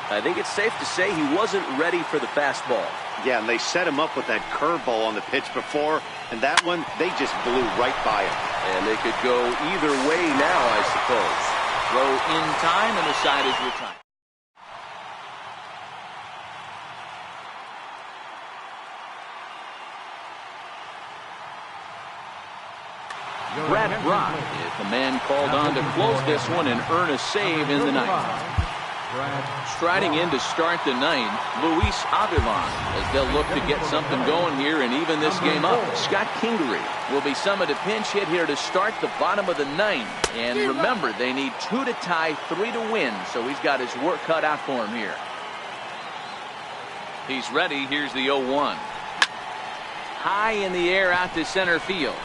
I think it's safe to say he wasn't ready for the fastball. Yeah, and they set him up with that curveball on the pitch before, and that one, they just blew right by him. And they could go either way now, I suppose. Throw in time, and the side is retired. Brad Brock is the man called on to close this one and earn a save in the ninth. Striding in to start the ninth, Luis Avilan, as they'll look to get something going here and even this game up. Scott Kingery will be summoned a pinch hit here to start the bottom of the ninth. And remember, they need 2 to tie, 3 to win, so he's got his work cut out for him here. He's ready. Here's the 0-1. High in the air out to center field.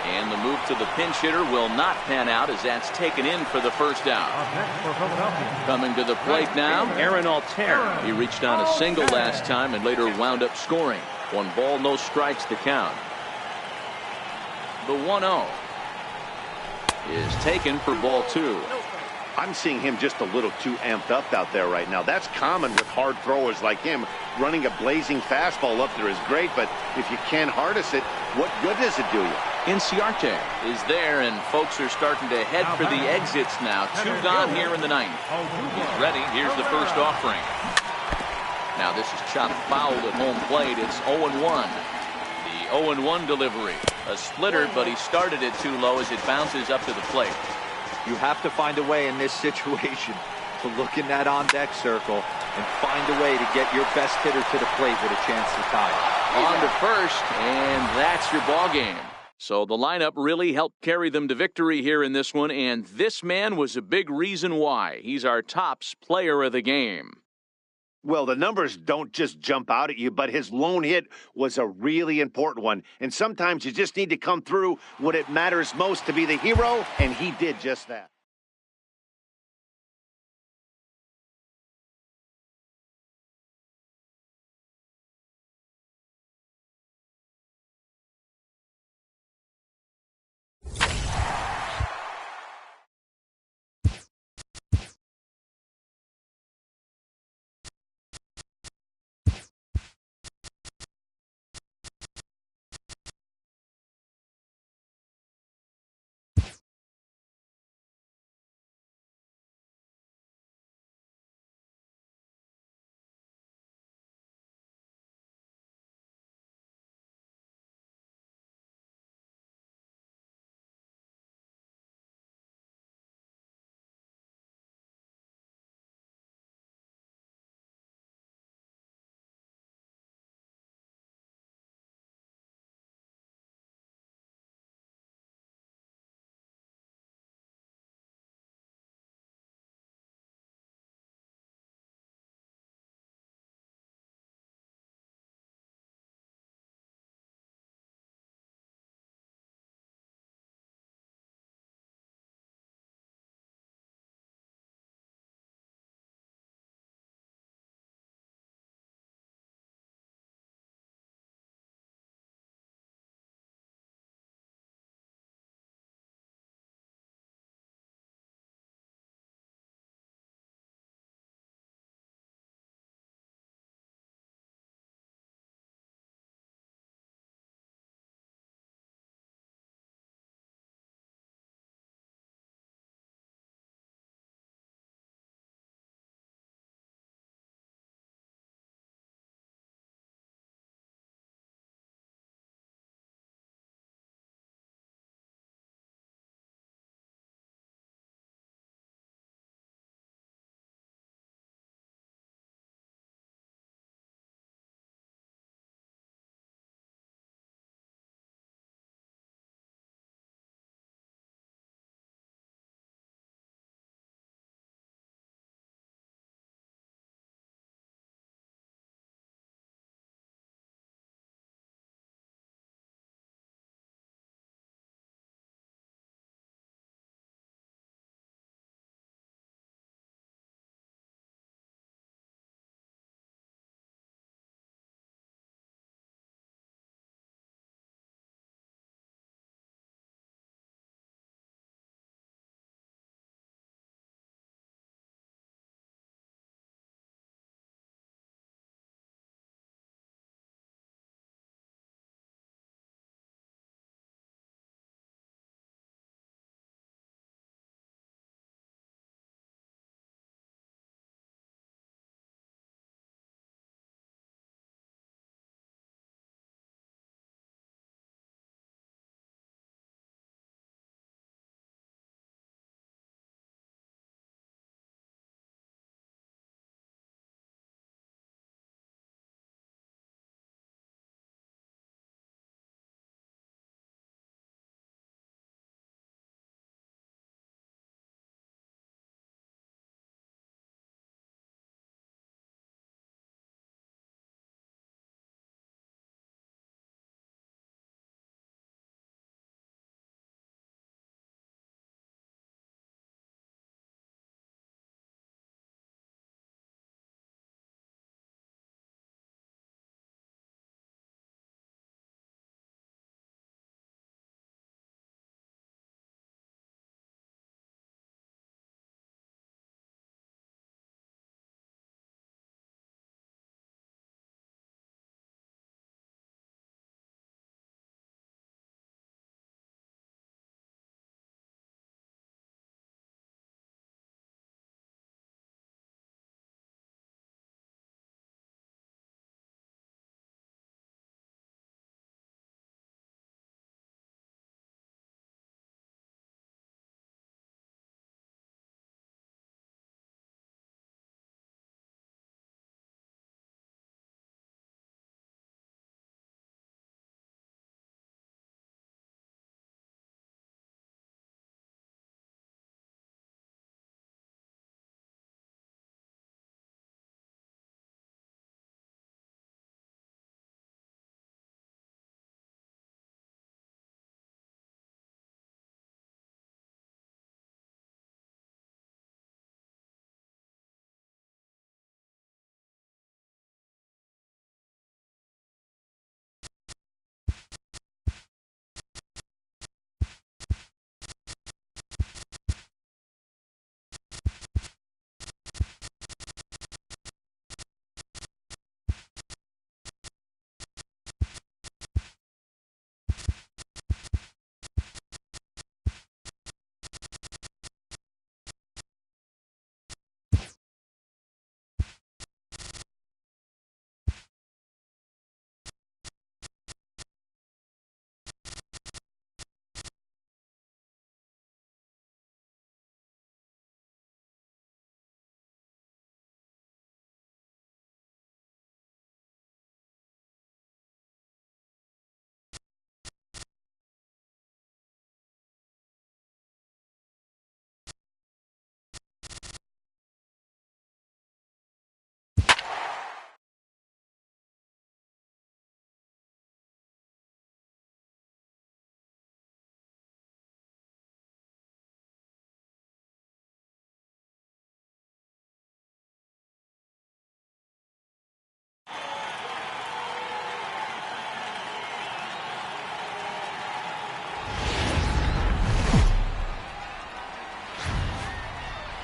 And the move to the pinch hitter will not pan out as that's taken in for the first out. Coming to the plate now, Aaron Altair. He reached on a single last time and later wound up scoring. 1 ball, no strikes to count. The 1-0 is taken for ball 2. I'm seeing him just a little too amped up out there right now. That's common with hard throwers like him. Running a blazing fastball up there is great, but if you can't harness it, what good does it do you? Inciarte is there, and folks are starting to head for the exits now. 2 gone here in the ninth. He's ready. Here's the first offering. Now this is chopped foul at home plate. It's 0-1. The 0-1 delivery. A splitter, but he started it too low as it bounces up to the plate. You have to find a way in this situation to look in that on-deck circle and find a way to get your best hitter to the plate with a chance to tie. On to first, and that's your ball game. So the lineup really helped carry them to victory here in this one, and this man was a big reason why. He's our tops player of the game. Well, the numbers don't just jump out at you, but his lone hit was a really important one. And sometimes you just need to come through when it matters most to be the hero, and he did just that.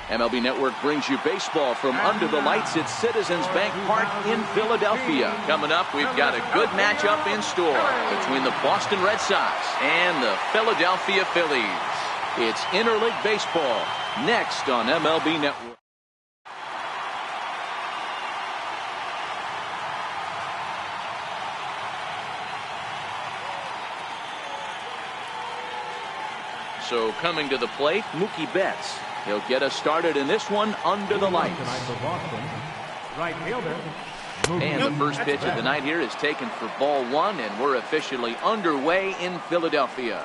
MLB Network brings you baseball from under the lights at Citizens Bank Park in Philadelphia. Coming up, we've got a good matchup in store between the Boston Red Sox and the Philadelphia Phillies. It's interleague baseball next on MLB Network. So coming to the plate, Mookie Betts. He'll get us started in this one under the lights. Right fielder. And the first pitch of the night here is taken for ball one, and we're officially underway in Philadelphia.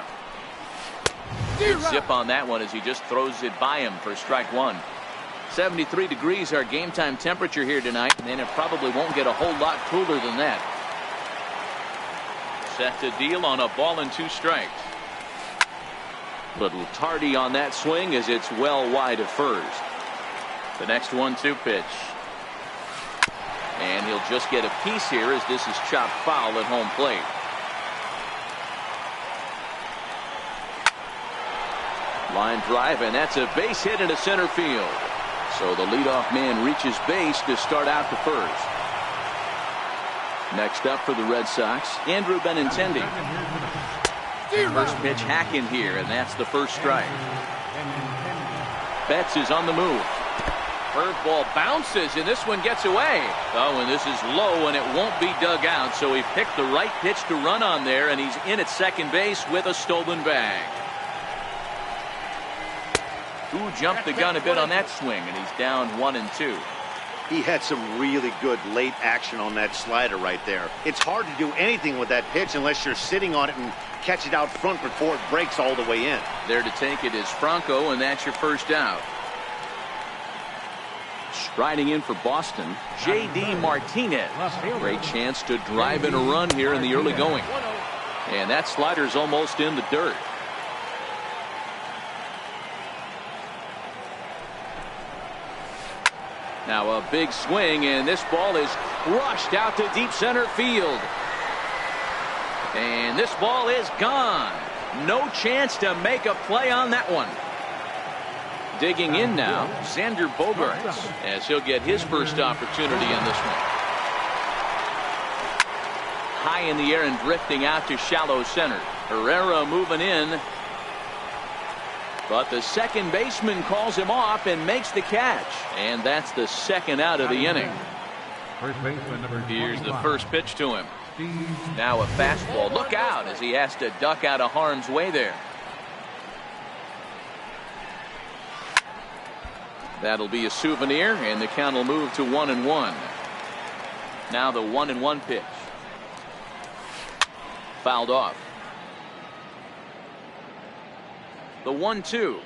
Good zip on that one as he just throws it by him for strike one. 73 degrees our game time temperature here tonight, and it probably won't get a whole lot cooler than that. Set to deal on a ball and 2 strikes. Little tardy on that swing as it's well wide of first. The next 1-2 pitch. And he'll just get a piece here as this is chopped foul at home plate. Line drive, and that's a base hit into center field. So the leadoff man reaches base to start out the first. Next up for the Red Sox, Andrew Benintendi. First pitch hack in here, and that's the first strike. Betts is on the move. Curveball bounces, and this one gets away. Oh, and this is low, and it won't be dug out, so he picked the right pitch to run on there, and he's in at second base with a stolen bag. Who jumped the gun a bit on that swing, and he's down 1-2. He had some really good late action on that slider right there. It's hard to do anything with that pitch unless you're sitting on it and catch it out front before it breaks all the way in. There to take it is Franco, and that's your first out. Striding in for Boston, J.D. Martinez. Great chance to drive in a run here in the early going. And that slider's almost in the dirt. Now a big swing, and this ball is crushed out to deep center field. And this ball is gone. No chance to make a play on that one. Digging in now, Xander Bogaerts, as he'll get his first opportunity in this one. High in the air and drifting out to shallow center. Herrera moving in. But the second baseman calls him off and makes the catch. And that's the second out of the inning. Here's the first pitch to him. Now a fastball. Look out as he has to duck out of harm's way there. That'll be a souvenir, and the count will move to 1-1. Now the 1-1 pitch. Fouled off. The 1-2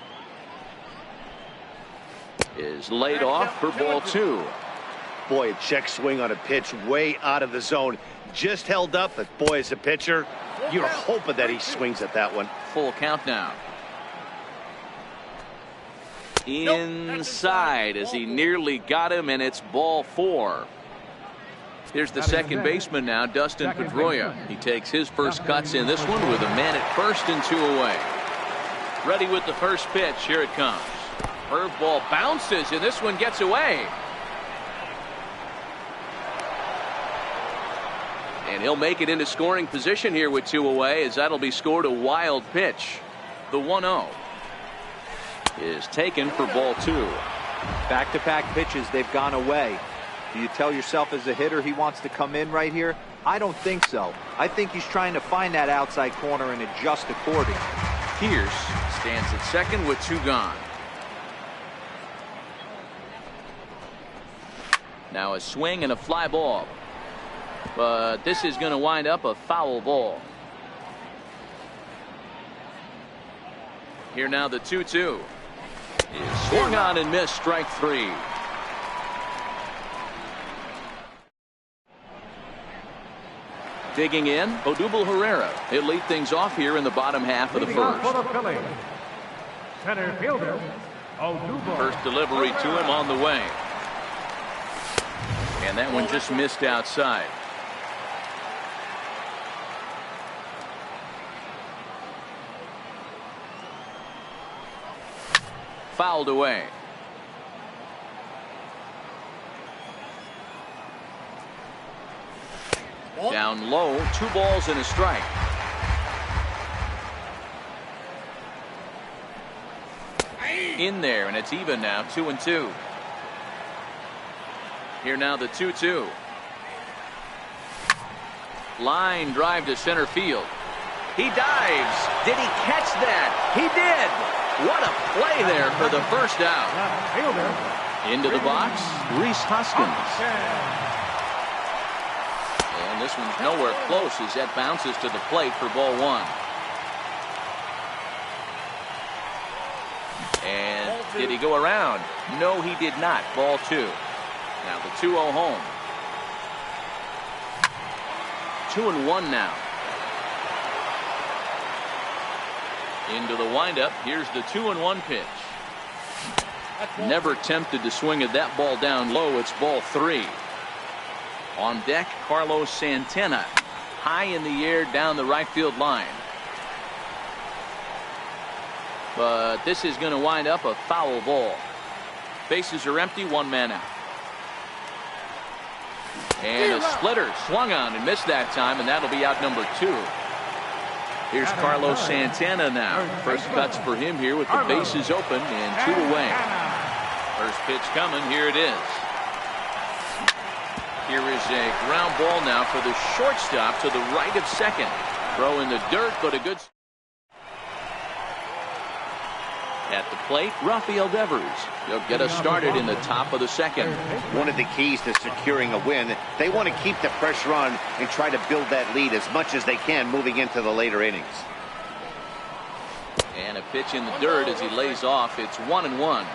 is laid off for ball 2. Boy, a check swing on a pitch way out of the zone. Just held up, but boy, as a pitcher, you're hoping that he swings at that one. Full count now. Inside as he nearly got him, and it's ball 4. Here's the second baseman now, Dustin Pedroia. He takes his first cuts in this one with a man at first and 2 away. Ready with the first pitch. Here it comes. Curveball bounces, and this one gets away. And he'll make it into scoring position here with 2 away, as that'll be scored a wild pitch. The 1-0 is taken for ball 2. Back-to-back pitches, they've gone away. Do you tell yourself as a hitter he wants to come in right here? I don't think so. I think he's trying to find that outside corner and adjust accordingly. Pierce stands at second with 2 gone. Now a swing and a fly ball. But this is going to wind up a foul ball. Here now the 2-2 is swung on and missed, strike 3. Digging in, Odubel Herrera. He'll lead things off here in the bottom half of the first. Center fielder, Odubel. First delivery to him on the way. And that one just missed outside. Fouled away. Down low, 2 balls and a strike. In there, and it's even now, 2-2. Here now the 2-2. Line drive to center field. He dives. Did he catch that? He did. What a play there for the first out. Into the box, Reese Hoskins. And this one's nowhere close as that bounces to the plate for ball 1. And did he go around? No, he did not. Ball 2. Now the 2-0 home. 2-1 now. Into the windup. Here's the 2-1 pitch. Never tempted to swing at that ball down low. It's ball 3. On deck, Carlos Santana. High in the air down the right field line. But this is going to wind up a foul ball. Bases are empty, 1 man out. And a splitter swung on and missed that time, and that'll be out number 2. Here's Carlos Santana now. First cuts for him here with the bases open and 2 away. First pitch coming. Here it is. Here is a ground ball now for the shortstop to the right of second. Throw in the dirt, but a good. At the plate, Rafael Devers. He'll get us started in the top of the second. One of the keys to securing a win, they want to keep the pressure on and try to build that lead as much as they can moving into the later innings. And a pitch in the dirt as he lays off. It's 1-1.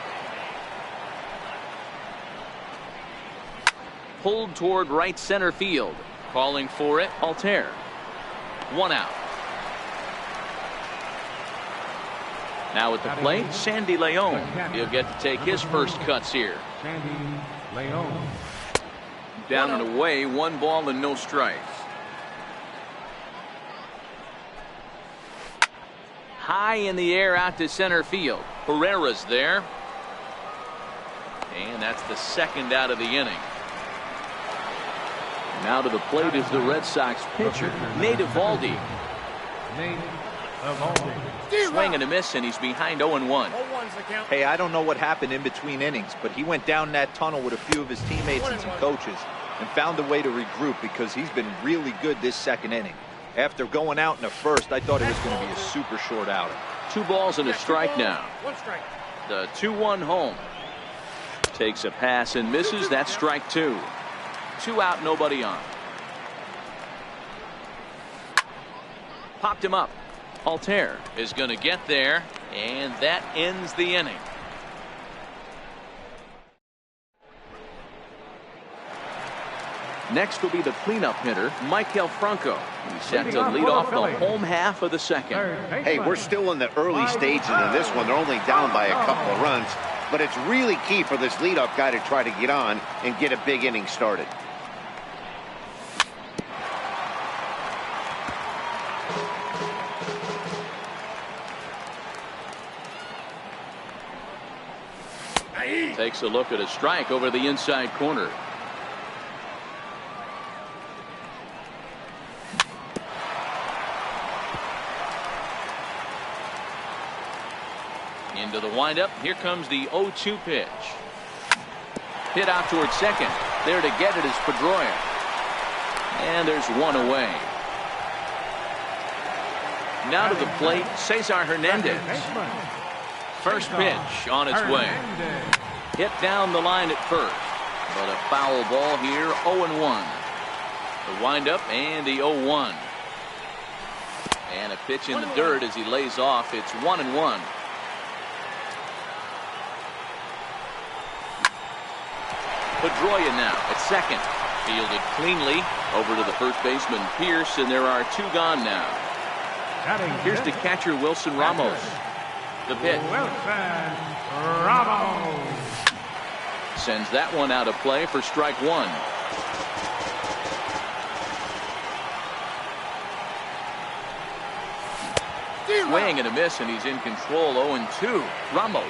Pulled toward right center field. Calling for it, Altair. 1 out. Now at the plate, Sandy Leon. He'll get to take his first cuts here. Sandy Leon. Down and away, 1 ball and no strikes. High in the air out to center field. Herrera's there. And that's the second out of the inning. Now to the plate is the Red Sox pitcher, Nate Eovaldi. Swing and a miss, and he's behind 0-1. Hey, I don't know what happened in between innings, but he went down that tunnel with a few of his teammates and some coaches and found a way to regroup because he's been really good this second inning. After going out in the first, I thought it was going to be a super short outing. 2 balls and a strike now. The 2-1 home. Takes a pass and misses. That's strike 2. 2 out, nobody on. Popped him up. Altair is going to get there, and that ends the inning. Next will be the cleanup hitter, Michael Franco. He's set to lead off the home half of the second. Hey, we're still in the early stages of this one. They're only down by a couple of runs, but it's really key for this leadoff guy to try to get on and get a big inning started. Takes a look at a strike over the inside corner. Into the windup. Here comes the 0-2 pitch. Hit out towards second. There to get it is Pedroia. And there's 1 away. Now to the plate, Cesar Hernandez. First pitch on its way. Hit down the line at first. But a foul ball here, 0-1. The windup and the 0-1. And a pitch in the dirt as he lays off. It's 1-1. Pedroia now at second. Fielded cleanly over to the first baseman Pierce, and there are 2 gone now. Here's the catcher Wilson Ramos. The pitch. Wilson Ramos. Sends that one out of play for strike 1. Swing and a miss, and he's in control. 0-2. Ramos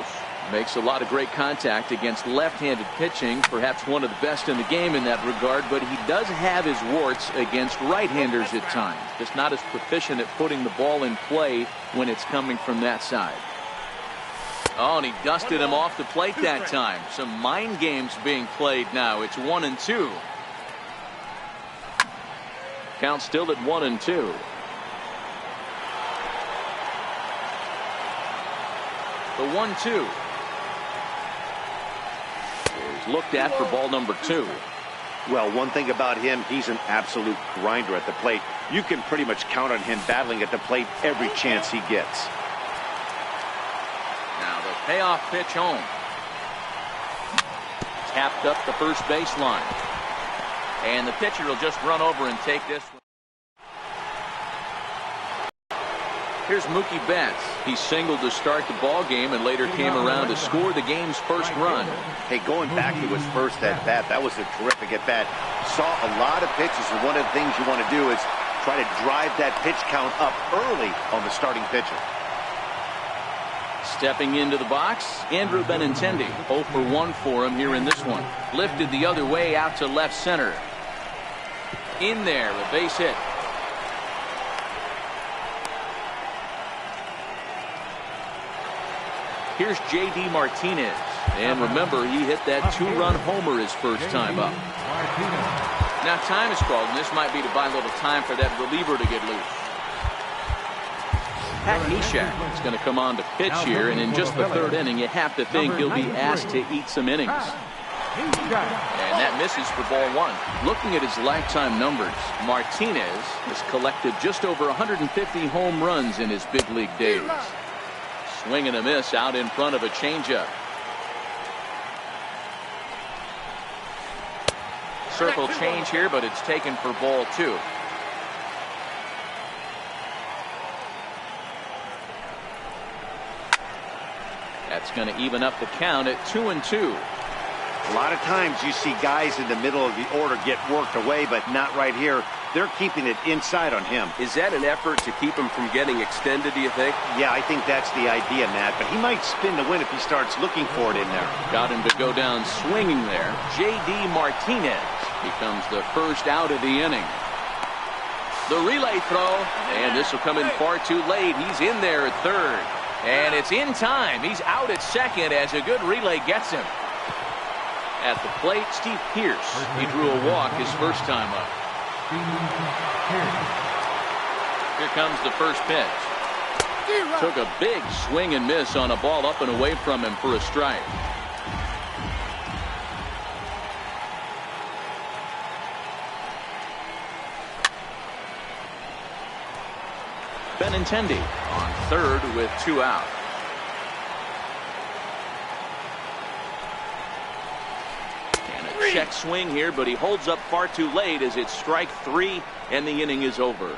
Makes a lot of great contact against left-handed pitching, perhaps one of the best in the game in that regard, but he does have his warts against right-handers at times. Just not as proficient at putting the ball in play when it's coming from that side. Oh, and he dusted him off the plate that time. Some mind games being played now. It's 1-2. Count still at 1-2. The 1-2. Is looked at for ball number 2. Well, one thing about him, he's an absolute grinder at the plate. You can pretty much count on him battling at the plate every chance he gets. Now the payoff pitch home. Tapped up the first baseline. And the pitcher will just run over and take this one. Here's Mookie Betts. He singled to start the ball game and later came around to score the game's first run. Hey, going back to his first at bat, that was a terrific at bat. Saw a lot of pitches, and one of the things you want to do is try to drive that pitch count up early on the starting pitcher. Stepping into the box, Andrew Benintendi. 0 for 1 for him here in this one. Lifted the other way out to left center. In there, a base hit. Here's J.D. Martinez. And remember, he hit that 2-run homer his first time up. Now time is called, and this might be to buy a little time for that reliever to get loose. Pat Neshek is going to come on to pitch here, and in just the 3rd inning, you have to think he'll be asked to eat some innings. And that misses for ball 1. Looking at his lifetime numbers, Martinez has collected just over 150 home runs in his big league days. Swing and a miss out in front of a changeup. Circle change here, but it's taken for ball 2. That's going to even up the count at 2-2. A lot of times you see guys in the middle of the order get worked away, but not right here. They're keeping it inside on him. Is that an effort to keep him from getting extended, do you think? Yeah, I think that's the idea, Matt. But he might spin the win if he starts looking for it in there. Got him to go down swinging there. J.D. Martinez becomes the first out of the inning. The relay throw, and this will come in far too late. He's in there at 3rd. And it's in time. He's out at 2nd as a good relay gets him. At the plate, Steve Pearce. He drew a walk his first time up. Here comes the first pitch. Took a big swing and miss on a ball up and away from him for a strike. Benintendi on 3rd with 2 out. Check swing here, but he holds up far too late as it's strike 3 and the inning is over.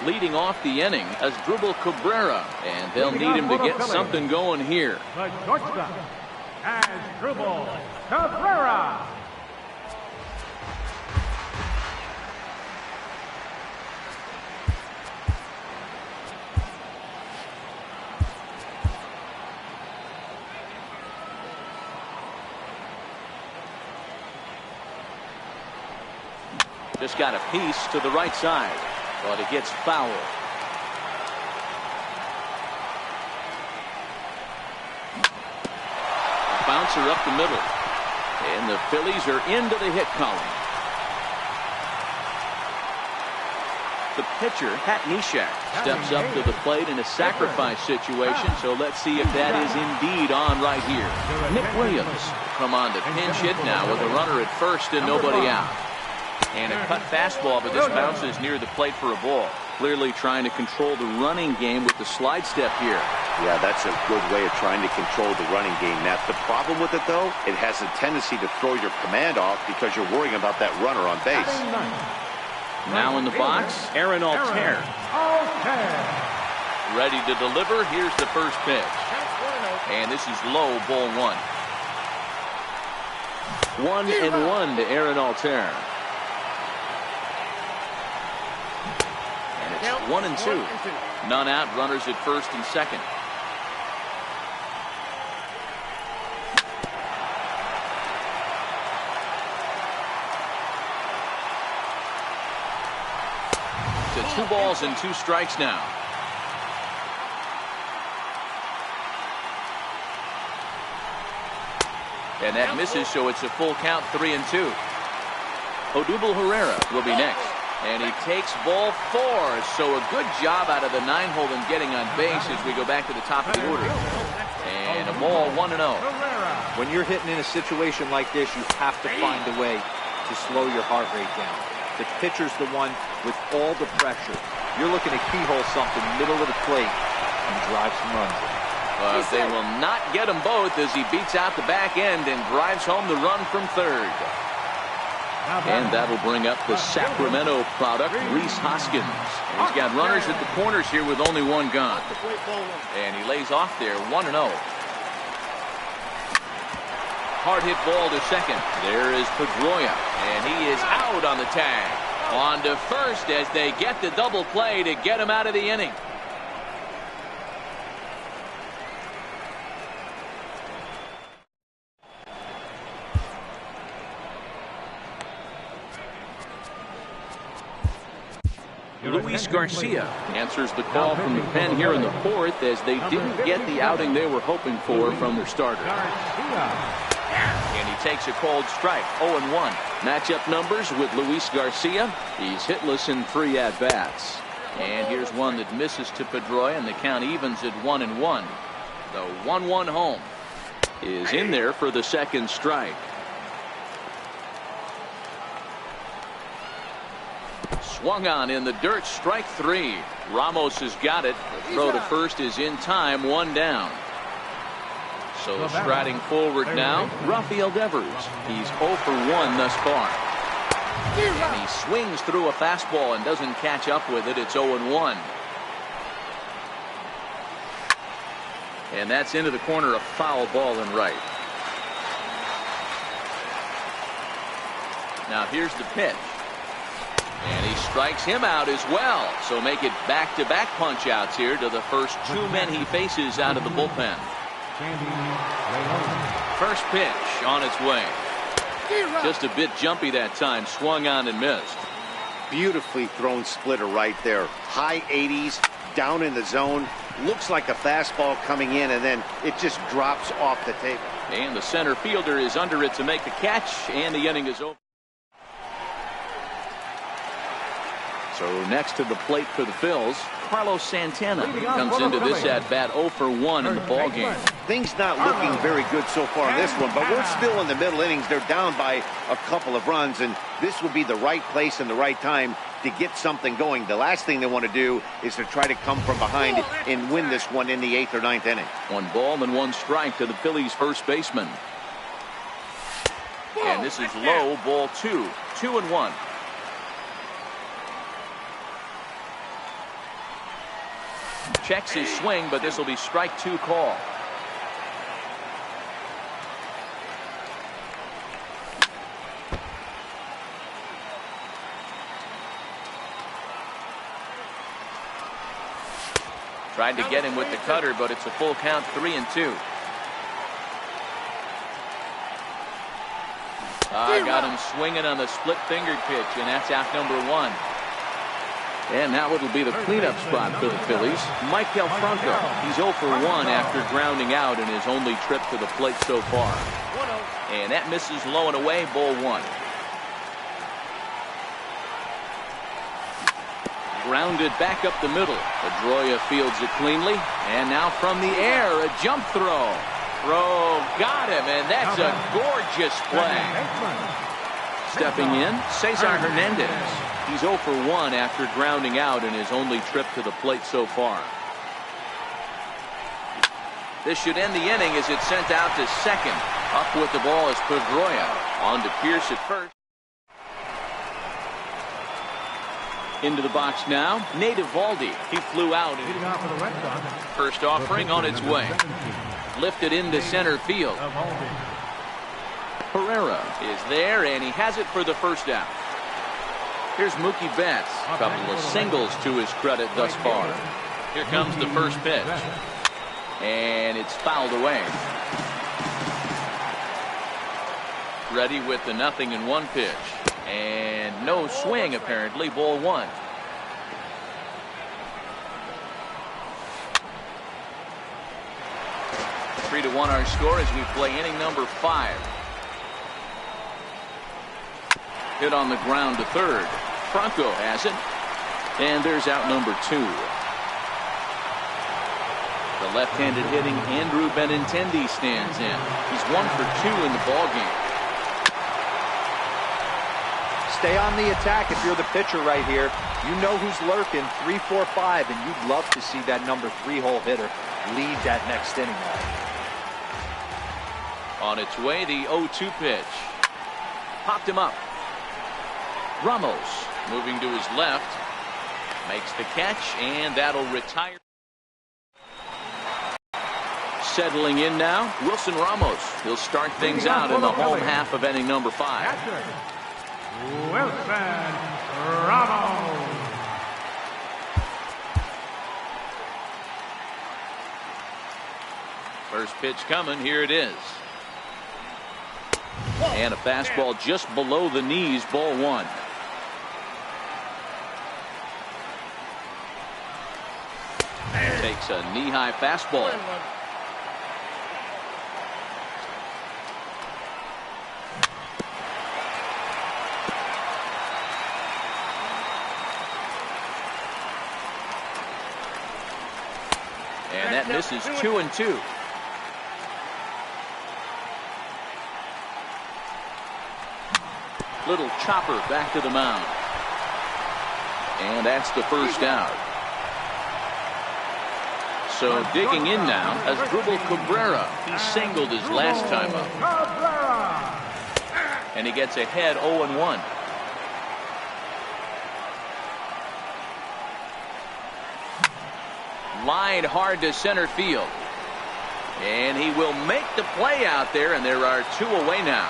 Leading off the inning as Asdrubal Cabrera, and they'll need him to get something going here. The shortstop, Asdrubal Cabrera. Just got a piece to the right side, but it gets foul. Bouncer up the middle, and the Phillies are into the hit column. The pitcher, Pat Neshek, steps up to the plate in a sacrifice situation, so let's see if that is indeed on right here. Nick Williams come on to pinch hit now with a runner at 1st and nobody out. And a cut fastball, but this bounces near the plate for a ball. Clearly trying to control the running game with the slide step here. Yeah, that's a good way of trying to control the running game, Matt. The problem with it, though, it has a tendency to throw your command off because you're worrying about that runner on base. Now in the box, Aaron Altair. Ready to deliver. Here's the first pitch. And this is low, ball 1. 1-1 to Aaron Altair. 1-2. None out, runners at first and second. To 2 balls and 2 strikes now. And that misses, so it's a full count, 3-2. Odubel Herrera will be next. And he takes ball 4. So a good job out of the 9-hole in getting on base as we go back to the top of the order. And a ball, 1-0. When you're hitting in a situation like this, you have to find a way to slow your heart rate down. The pitcher's the one with all the pressure. You're looking to keyhole something middle of the plate and drive some runs in. They will not get them both as he beats out the back end and drives home the run from third. And that'll bring up the Sacramento product, Rhys Hoskins. And he's got runners at the corners here with only 1 gone. And he lays off there, 1-0. Hard hit ball to second. There is Pedroia, and he is out on the tag. On to first as they get the double play to get him out of the inning. Luis Garcia answers the call from the pen here in the 4th as they didn't get the outing they were hoping for from their starter. And he takes a cold strike, 0-1. Matchup numbers with Luis Garcia. He's hitless in 3 at-bats. And here's one that misses to Pedroia, and the count evens at 1-1. The 1-1 home is in there for the second strike. Swung on in the dirt, strike 3. Ramos has got it. The throw to first is in time, 1 down. So striding forward now, Rafael Devers. He's 0 for 1 thus far. And he swings through a fastball and doesn't catch up with it. It's 0-1. And that's into the corner, a foul ball and right. Now here's the pitch. And he strikes him out as well. So make it back-to-back punch-outs here to the first 2 men he faces out of the bullpen. First pitch on its way. Just a bit jumpy that time. Swung on and missed. Beautifully thrown splitter right there. High 80s, down in the zone. Looks like a fastball coming in, and then it just drops off the table. And the center fielder is under it to make the catch, and the inning is over. So next to the plate for the Phils, Carlos Santana comes into this at-bat 0 for 1 in the ballgame. Things not looking very good so far in this one, but we're still in the middle innings. They're down by a couple of runs, and this would be the right place and the right time to get something going. The last thing they want to do is to try to come from behind and win this one in the 8th or 9th inning. 1 ball and 1 strike to the Phillies' first baseman. And this is low, ball 2. 2-1. Checks his swing, but this will be strike 2 call. Tried to get him with the cutter, but it's a full count, 3-2. Got him swinging on the split-fingered pitch, and that's out number 1. And now it'll be the cleanup spot for the Phillies. Maikel Franco. He's 0 for 1 after grounding out in his only trip to the plate so far. And that misses low and away, ball 1. Grounded back up the middle. Pedroia fields it cleanly. And now from the air, a jump throw. Throw got him, and that's a gorgeous play. Stepping in, Cesar Hernandez. He's 0 for 1 after grounding out in his only trip to the plate so far. This should end the inning as it's sent out to second. Up with the ball is Pedroia. On to Pierce at first. Into the box now, Nate Eovaldi. He flew out. First offering on its way. Lifted into center field. Herrera is there, and he has it for the first out. Here's Mookie Betts. A couple of singles to his credit thus far. Here comes the first pitch. And it's fouled away. Ready with the 0-1 pitch. And no swing apparently. Ball 1. Three to 1 our score as we play inning number 5. Hit on the ground to third. Franco has it. And there's out number 2. The left-handed hitting Andrew Benintendi stands in. He's 1 for 2 in the ballgame. Stay on the attack if you're the pitcher right here. You know who's lurking, 3, 4, 5, and you'd love to see that number 3-hole hitter lead that next inning off. On its way, the 0-2 pitch. Popped him up. Ramos moving to his left. Makes the catch, and that'll retire. Settling in now, Wilson Ramos. He'll start things out in the home half of inning number 5. Wilson Ramos. First pitch coming. Here it is. And a fastball just below the knees. Ball 1. Takes a knee-high fastball. And that misses 2-2. Little chopper back to the mound. And that's the first out. So digging in now as Asdrubal Cabrera. He singled his last time up. And he gets ahead 0-1. Line hard to center field. And he will make the play out there, and there are 2 away now.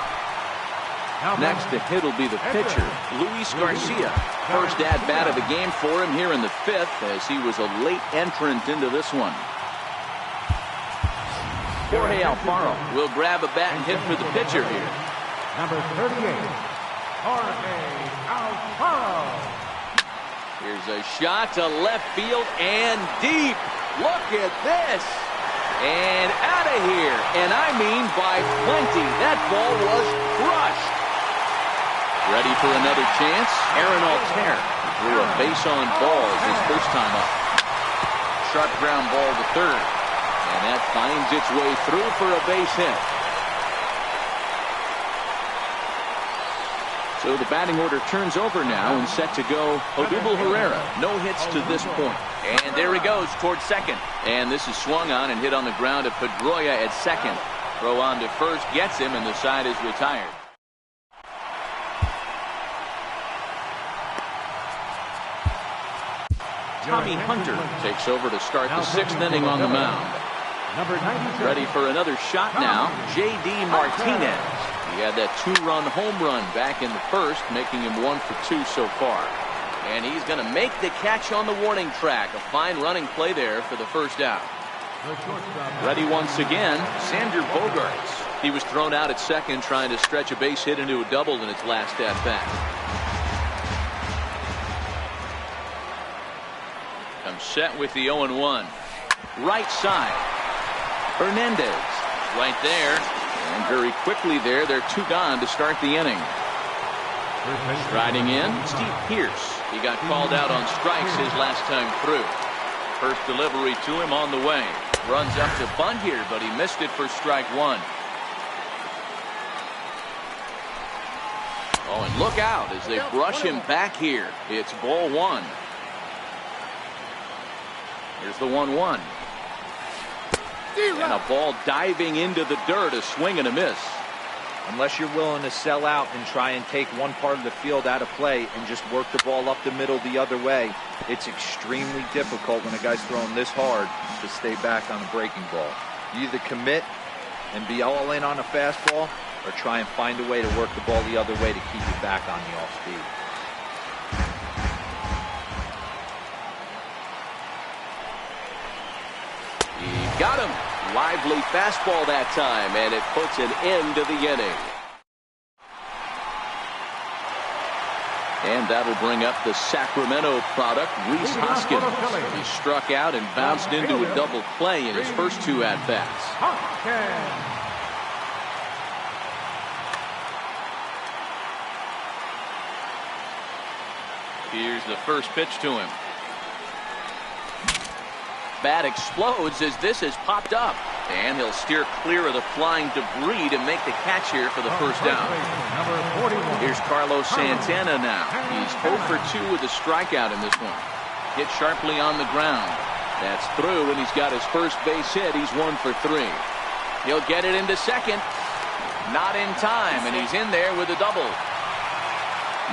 Next to hit will be the pitcher, Luis Garcia. First at-bat of the game for him here in the 5th, as he was a late entrant into this one. Jorge Alfaro will grab a bat and hit for the pitcher here. Number 38, Jorge Alfaro. Here's a shot to left field and deep. Look at this. And out of here. And I mean by plenty. That ball was crushed. Ready for another chance? Aaron Altair drew a base on balls his first time up. Sharp ground ball to third. And that finds its way through for a base hit. So the batting order turns over now and set to go Odubel Herrera. No hits to this point. And there he goes towards second. And this is swung on and hit on the ground to Pedroia at second. Throw on to first gets him, and the side is retired. Tommy Hunter takes over to start the 6th inning on the mound. Ready for another shot now, J.D. Martinez. He had that 2-run home run back in the 1st, making him 1 for 2 so far. And he's going to make the catch on the warning track. A fine running play there for the first out. Ready once again, Xander Bogaerts. He was thrown out at second trying to stretch a base hit into a double in its last at-bat. Comes set with the 0-1. Right side. Hernandez right there. And very quickly there, they're 2 gone to start the inning. Striding in, Steve Pearce. He got called out on strikes his last time through. First delivery to him on the way. Runs up to bunt here, but he missed it for strike 1. Oh, and look out as they brush him back here. It's ball 1. Here's the 1-1. And a ball diving into the dirt, a swing and a miss. Unless you're willing to sell out and try and take one part of the field out of play and just work the ball up the middle the other way, it's extremely difficult when a guy's throwing this hard to stay back on a breaking ball. You either commit and be all in on a fastball or try and find a way to work the ball the other way to keep it back on the off speed. Got him. Lively fastball that time, and it puts an end to the inning. And that'll bring up the Sacramento product, Rhys Hoskins. He struck out and bounced into a double play in his first 2 at-bats. Here's the first pitch to him. Bat explodes as this has popped up. And he'll steer clear of the flying debris to make the catch here for the first down. Here's Carlos Santana now. He's 0 for 2 with a strikeout in this one. Hit sharply on the ground. That's through, and he's got his first base hit. He's 1 for 3. He'll get it into second. Not in time, and he's in there with a double.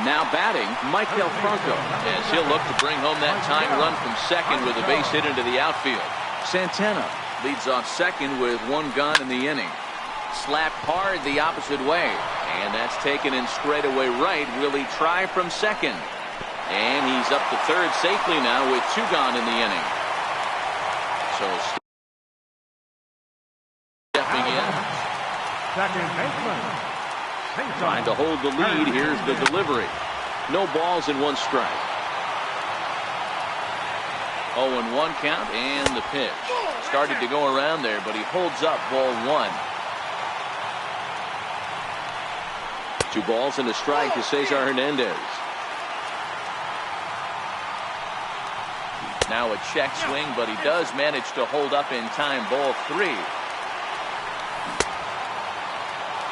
Now batting, Maikel Franco, as he'll look to bring home that tying run from second with a base hit into the outfield. Santana leads off second with 1 gone in the inning. Slapped hard the opposite way, and that's taken in straightaway right. Will he try from second? And he's up to third safely now with 2 gone in the inning. So stepping in. Second baseman. Trying to hold the lead. Here's the delivery. No balls and 1 strike. 0-1 count and the pitch. Started to go around there, but he holds up ball 1. 2 balls and a strike to Cesar Hernandez. Now a check swing, but he does manage to hold up in time. Ball 3.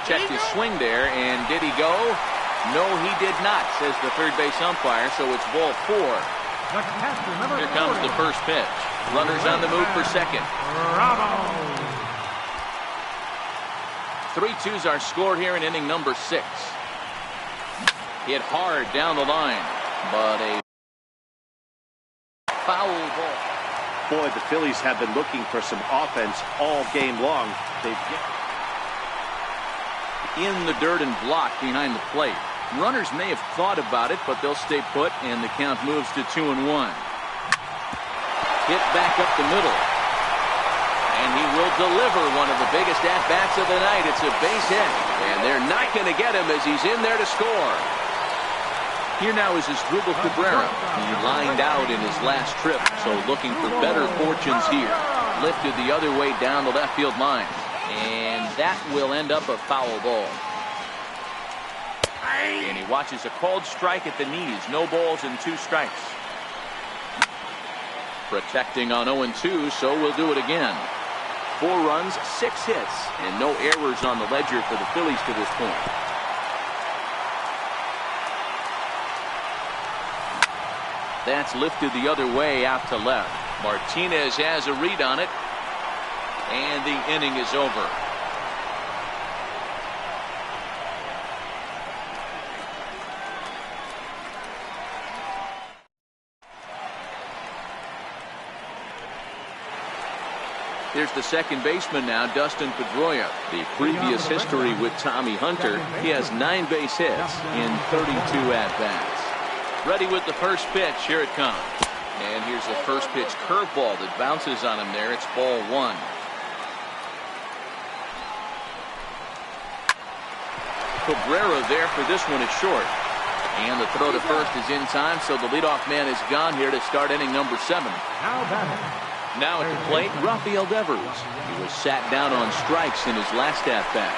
Checked his swing there, and did he go? No, he did not, says the third base umpire, so it's ball 4. Here comes the first pitch. Runners on the move for second. 3-2s are scored here in inning number 6. Hit hard down the line, but a foul ball. Boy, the Phillies have been looking for some offense all game long. They've in the dirt and blocked behind the plate. Runners may have thought about it, but they'll stay put, and the count moves to 2-1. Hit back up the middle, and he will deliver one of the biggest at-bats of the night. It's a base hit, and they're not going to get him as he's in there to score. Here now is Asdrubal Cabrera. He lined out in his last trip, so looking for better fortunes here. Lifted the other way down the left field line. And that will end up a foul ball. And he watches a called strike at the knees. No balls and 2 strikes. Protecting on 0-2, so we'll do it again. 4 runs, 6 hits, and no errors on the ledger for the Phillies to this point. That's lifted the other way out to left. Martinez has a read on it. And the inning is over. Here's the second baseman now, Dustin Pedroia. The previous history with Tommy Hunter, he has 9 base hits in 32 at-bats. Ready with the first pitch. Here it comes. And here's the first pitch curveball that bounces on him there. It's ball 1. Cabrera there for this one. It's short. And the throw to first is in time, so the leadoff man is gone here to start inning number 7. Now at the plate, Rafael Devers. He was sat down on strikes in his last at-bat.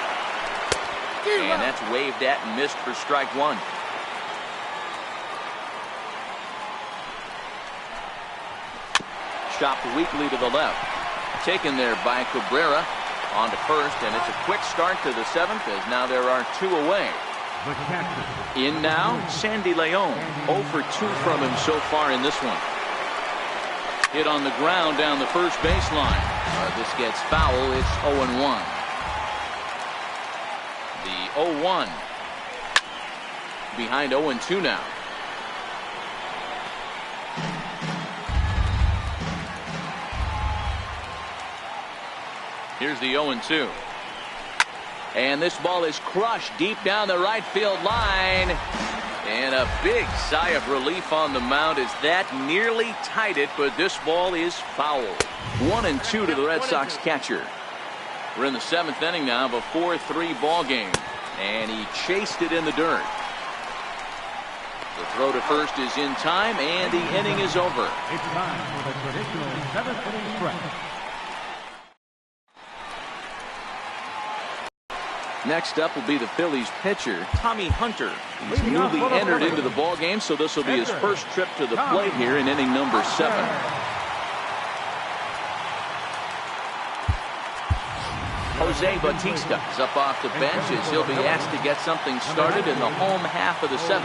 And that's waved at and missed for strike 1. Chopped weakly to the left. Taken there by Cabrera. On to first, and it's a quick start to the 7th as now there are 2 away. In now, Sandy Leon. 0 for 2 from him so far in this one. Hit on the ground down the first baseline. This gets foul. It's 0-1. The 0-1 behind 0-2 now. Here's the 0-2. And this ball is crushed deep down the right field line. And a big sigh of relief on the mound as that nearly tied it, but this ball is foul. 1-2 to the Red Sox catcher. We're in the 7th inning now of a 4-3 ball game, and he chased it in the dirt. The throw to first is in time, and the inning is over. It's time for the traditional 7th inning stretch. Next up will be the Phillies pitcher, Tommy Hunter. He's newly entered into the ball game, so this will be his first trip to the plate here in inning number 7. Jose Bautista is up off the bench as he'll be asked to get something started in the home half of the 7th.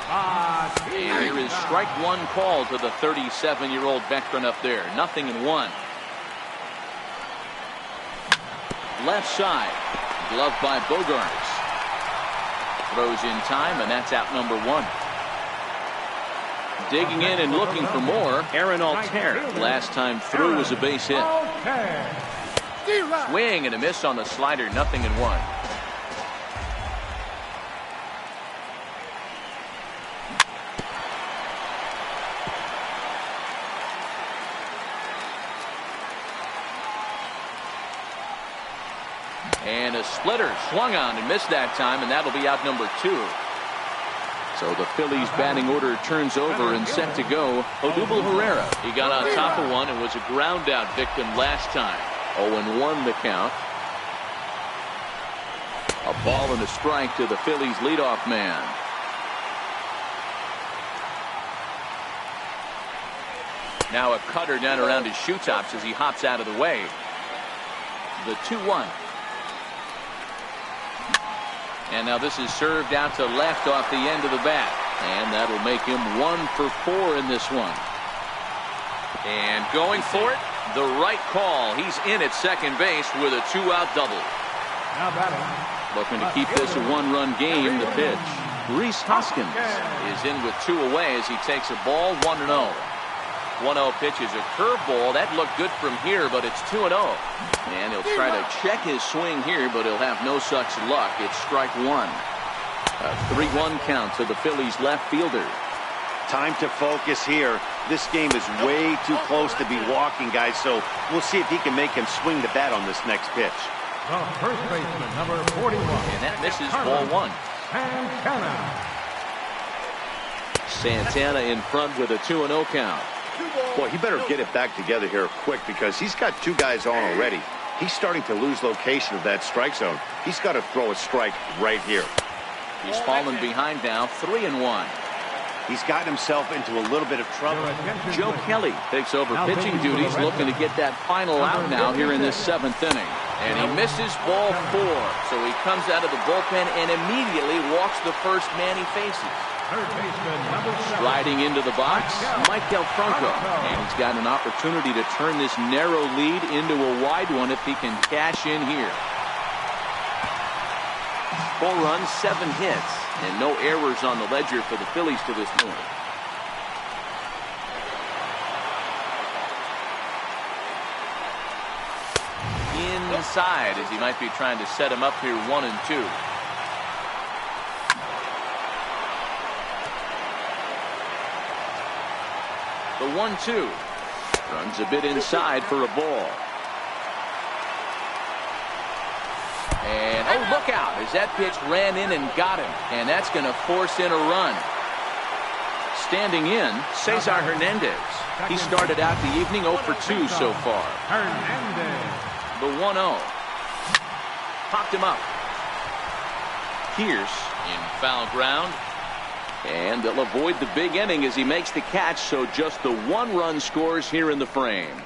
And here is strike one call to the 37-year-old veteran up there. 0-1. Left side. Glove by Bogarts. Throws in time, and that's out number 1. Digging in and looking for more, Aaron Altair. Last time through was a base hit. Swing and a miss on the slider. 0-1. And a splitter swung on and missed that time, and that'll be out number 2. So the Phillies batting order turns over and set to go. Odubel Herrera. He got on top of one and was a ground out victim last time. 0-1 the count. A ball and a strike to the Phillies leadoff man. Now a cutter down around his shoe tops as he hops out of the way. The 2-1. And now this is served out to left off the end of the bat. And that'll make him 1 for 4 in this one. And going for it, the right call. He's in at second base with a 2-out double. Looking to keep this a 1-run game. The pitch. Rhys Hoskins is in with 2 away as he takes a ball. 1-0. 1-0 pitch is a curveball. That looked good from here, but it's 2-0. And he'll try to check his swing here, but he'll have no such luck. It's strike 1. A 3-1 count to the Phillies left fielder. Time to focus here. This game is way too close to be walking, guys, so we'll see if he can make him swing the bat on this next pitch. The first baseman, number 41. And that misses ball 1. Santana in front with a 2-0 count. Boy, he better get it back together here quick because he's got 2 guys on already. He's starting to lose location of that strike zone. He's got to throw a strike right here. He's fallen behind now, 3-1. He's gotten himself into a little bit of trouble. Joe Kelly takes over pitching duties, looking to get that final out now here in this 7th inning. And he misses ball 4. So he comes out of the bullpen and immediately walks the first man he faces. Sliding into the box, Maikel Franco. And he's got an opportunity to turn this narrow lead into a wide one if he can cash in here. 4 runs, 7 hits, and no errors on the ledger for the Phillies to this point. Inside as he might be trying to set him up here 1-2. The 1-2 runs a bit inside for a ball. And oh, look out as that pitch ran in and got him, and that's going to force in a run. Standing in, Cesar Hernandez. He started out the evening 0 for 2 so far. The 1-0. Popped him up. Pierce in foul ground. And they'll avoid the big inning as he makes the catch, so just the 1 run scores here in the frame.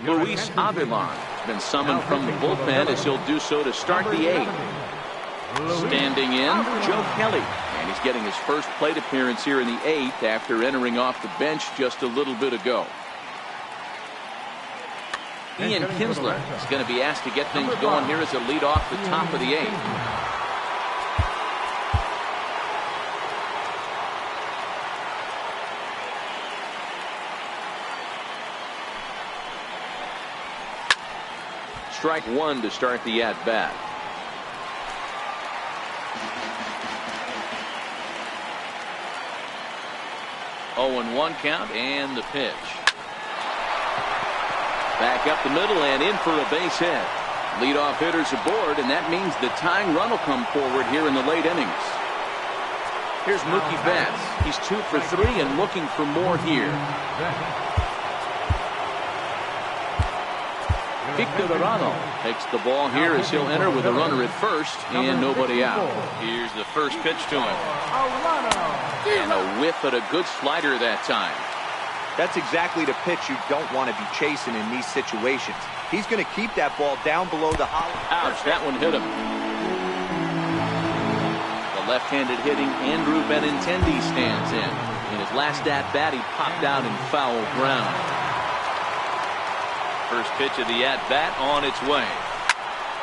Luis Avilan has been summoned from the bullpen as he'll do so to start the 8th. Standing in, Joe Kelly. And he's getting his first plate appearance here in the 8th after entering off the bench just a little bit ago. Ian Kinsler is going to be asked to get things going here as a lead off the top of the 8th. Strike one to start the at-bat. Oh, and 1 count, and the pitch. Back up the middle and in for a base hit. Leadoff hitters aboard, and that means the tying run will come forward here in the late innings. Here's Mookie Betts. He's 2 for 3 and looking for more here. Victor Arano takes the ball here as he'll enter with a runner at first and nobody out. Here's the first pitch to him. And a whiff at a good slider that time. That's exactly the pitch you don't want to be chasing in these situations. He's going to keep that ball down below the hollow. Ouch, that one hit him. The left-handed hitting Andrew Benintendi stands in. In his last at-bat, he popped out in foul ground. First pitch of the at-bat on its way.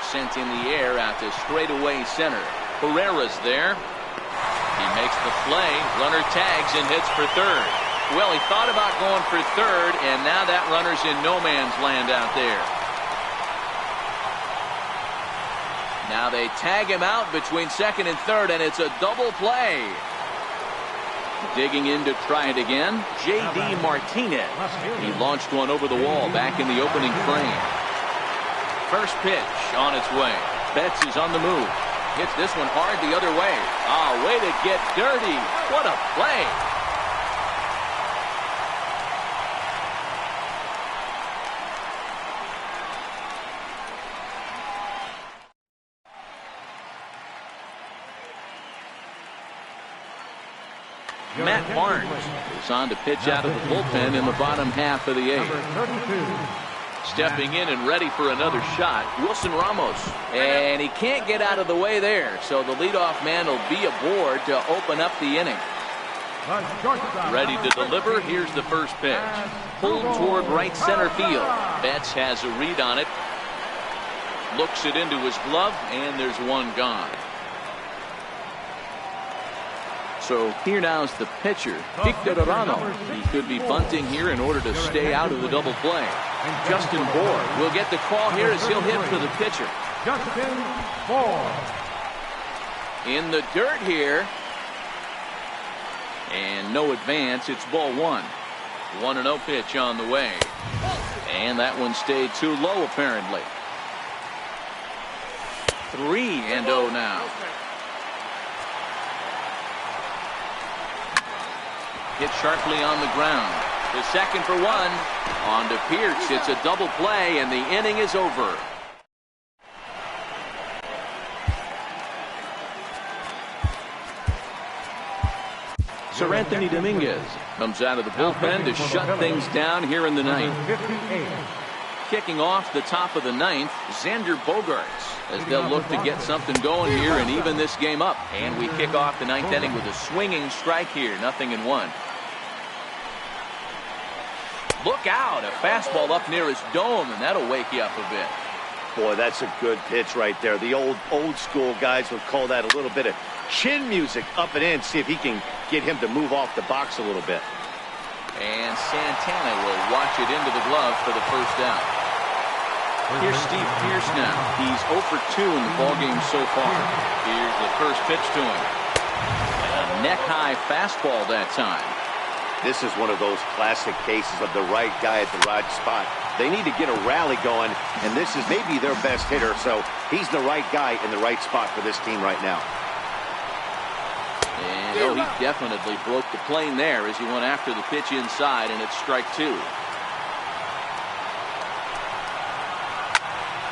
Sent in the air out to straightaway center. Herrera's there. He makes the play. Runner tags and hits for third. Well, he thought about going for third, and now that runner's in no man's land out there. Now they tag him out between second and third, and it's a double play. Digging in to try it again, J.D. Martinez. He launched one over the wall back in the opening frame. First pitch on its way. Betts is on the move. Hits this one hard the other way. Oh, way to get dirty. What a play. Matt Barnes is on to pitch out of the bullpen in the bottom half of the eighth. Stepping in and ready for another shot, Wilson Ramos. And he can't get out of the way there, so the leadoff man will be aboard to open up the inning. Ready to deliver, here's the first pitch. Pulled toward right center field. Betts has a read on it. Looks it into his glove, and there's one gone. So here now is the pitcher, Victor Arano. He could be bunting here in order to stay out of the double play. Justin Bour will get the call here as he'll hit for the pitcher. Justin Bour. In the dirt here. And no advance. It's ball one. 1-0 pitch on the way. And that one stayed too low apparently. 3-0 now. Hit sharply on the ground. The second for one. On to Pierce. It's a double play, and the inning is over. Sir Anthony Dominguez comes out of the bullpen to shut things down here in the ninth. Kicking off the top of the ninth, Xander Bogaerts, as they'll look to get something going here and even this game up. And we kick off the ninth inning with a swinging strike here, 0-1. Look out, a fastball up near his dome, and that'll wake you up a bit. Boy, that's a good pitch right there. The old school guys would call that a little bit of chin music up and in. See if he can get him to move off the box a little bit. And Santana will watch it into the glove for the first out. Here's Steve Pierce now. He's 0 for 2 in the ballgame so far. Here's the first pitch to him. A neck-high fastball that time. This is one of those classic cases of the right guy at the right spot. They need to get a rally going, and this is maybe their best hitter, so he's the right guy in the right spot for this team right now. And oh, he definitely broke the plane there as he went after the pitch inside, and it's strike two.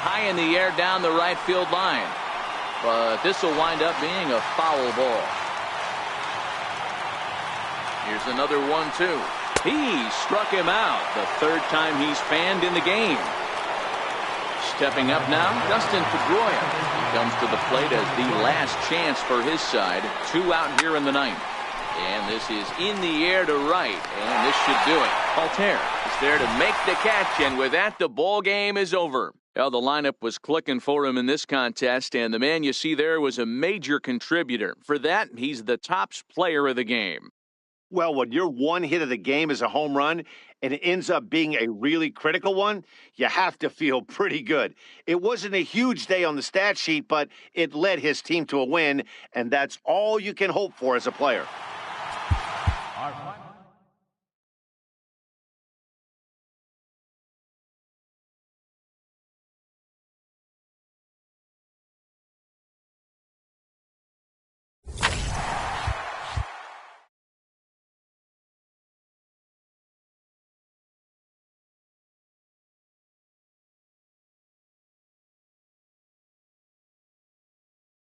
High in the air down the right field line. But this will wind up being a foul ball. Here's another 1-2. He struck him out. The third time he's fanned in the game. Stepping up now, Dustin Pedroia. He comes to the plate as the last chance for his side. 2 out here in the ninth. And this is in the air to right. And this should do it. Altair is there to make the catch. And with that, the ball game is over. Well, the lineup was clicking for him in this contest. And the man you see there was a major contributor. For that, he's the top player of the game. Well, when your one hit of the game is a home run and it ends up being a really critical one, you have to feel pretty good. It wasn't a huge day on the stat sheet, but it led his team to a win, and that's all you can hope for as a player. Our final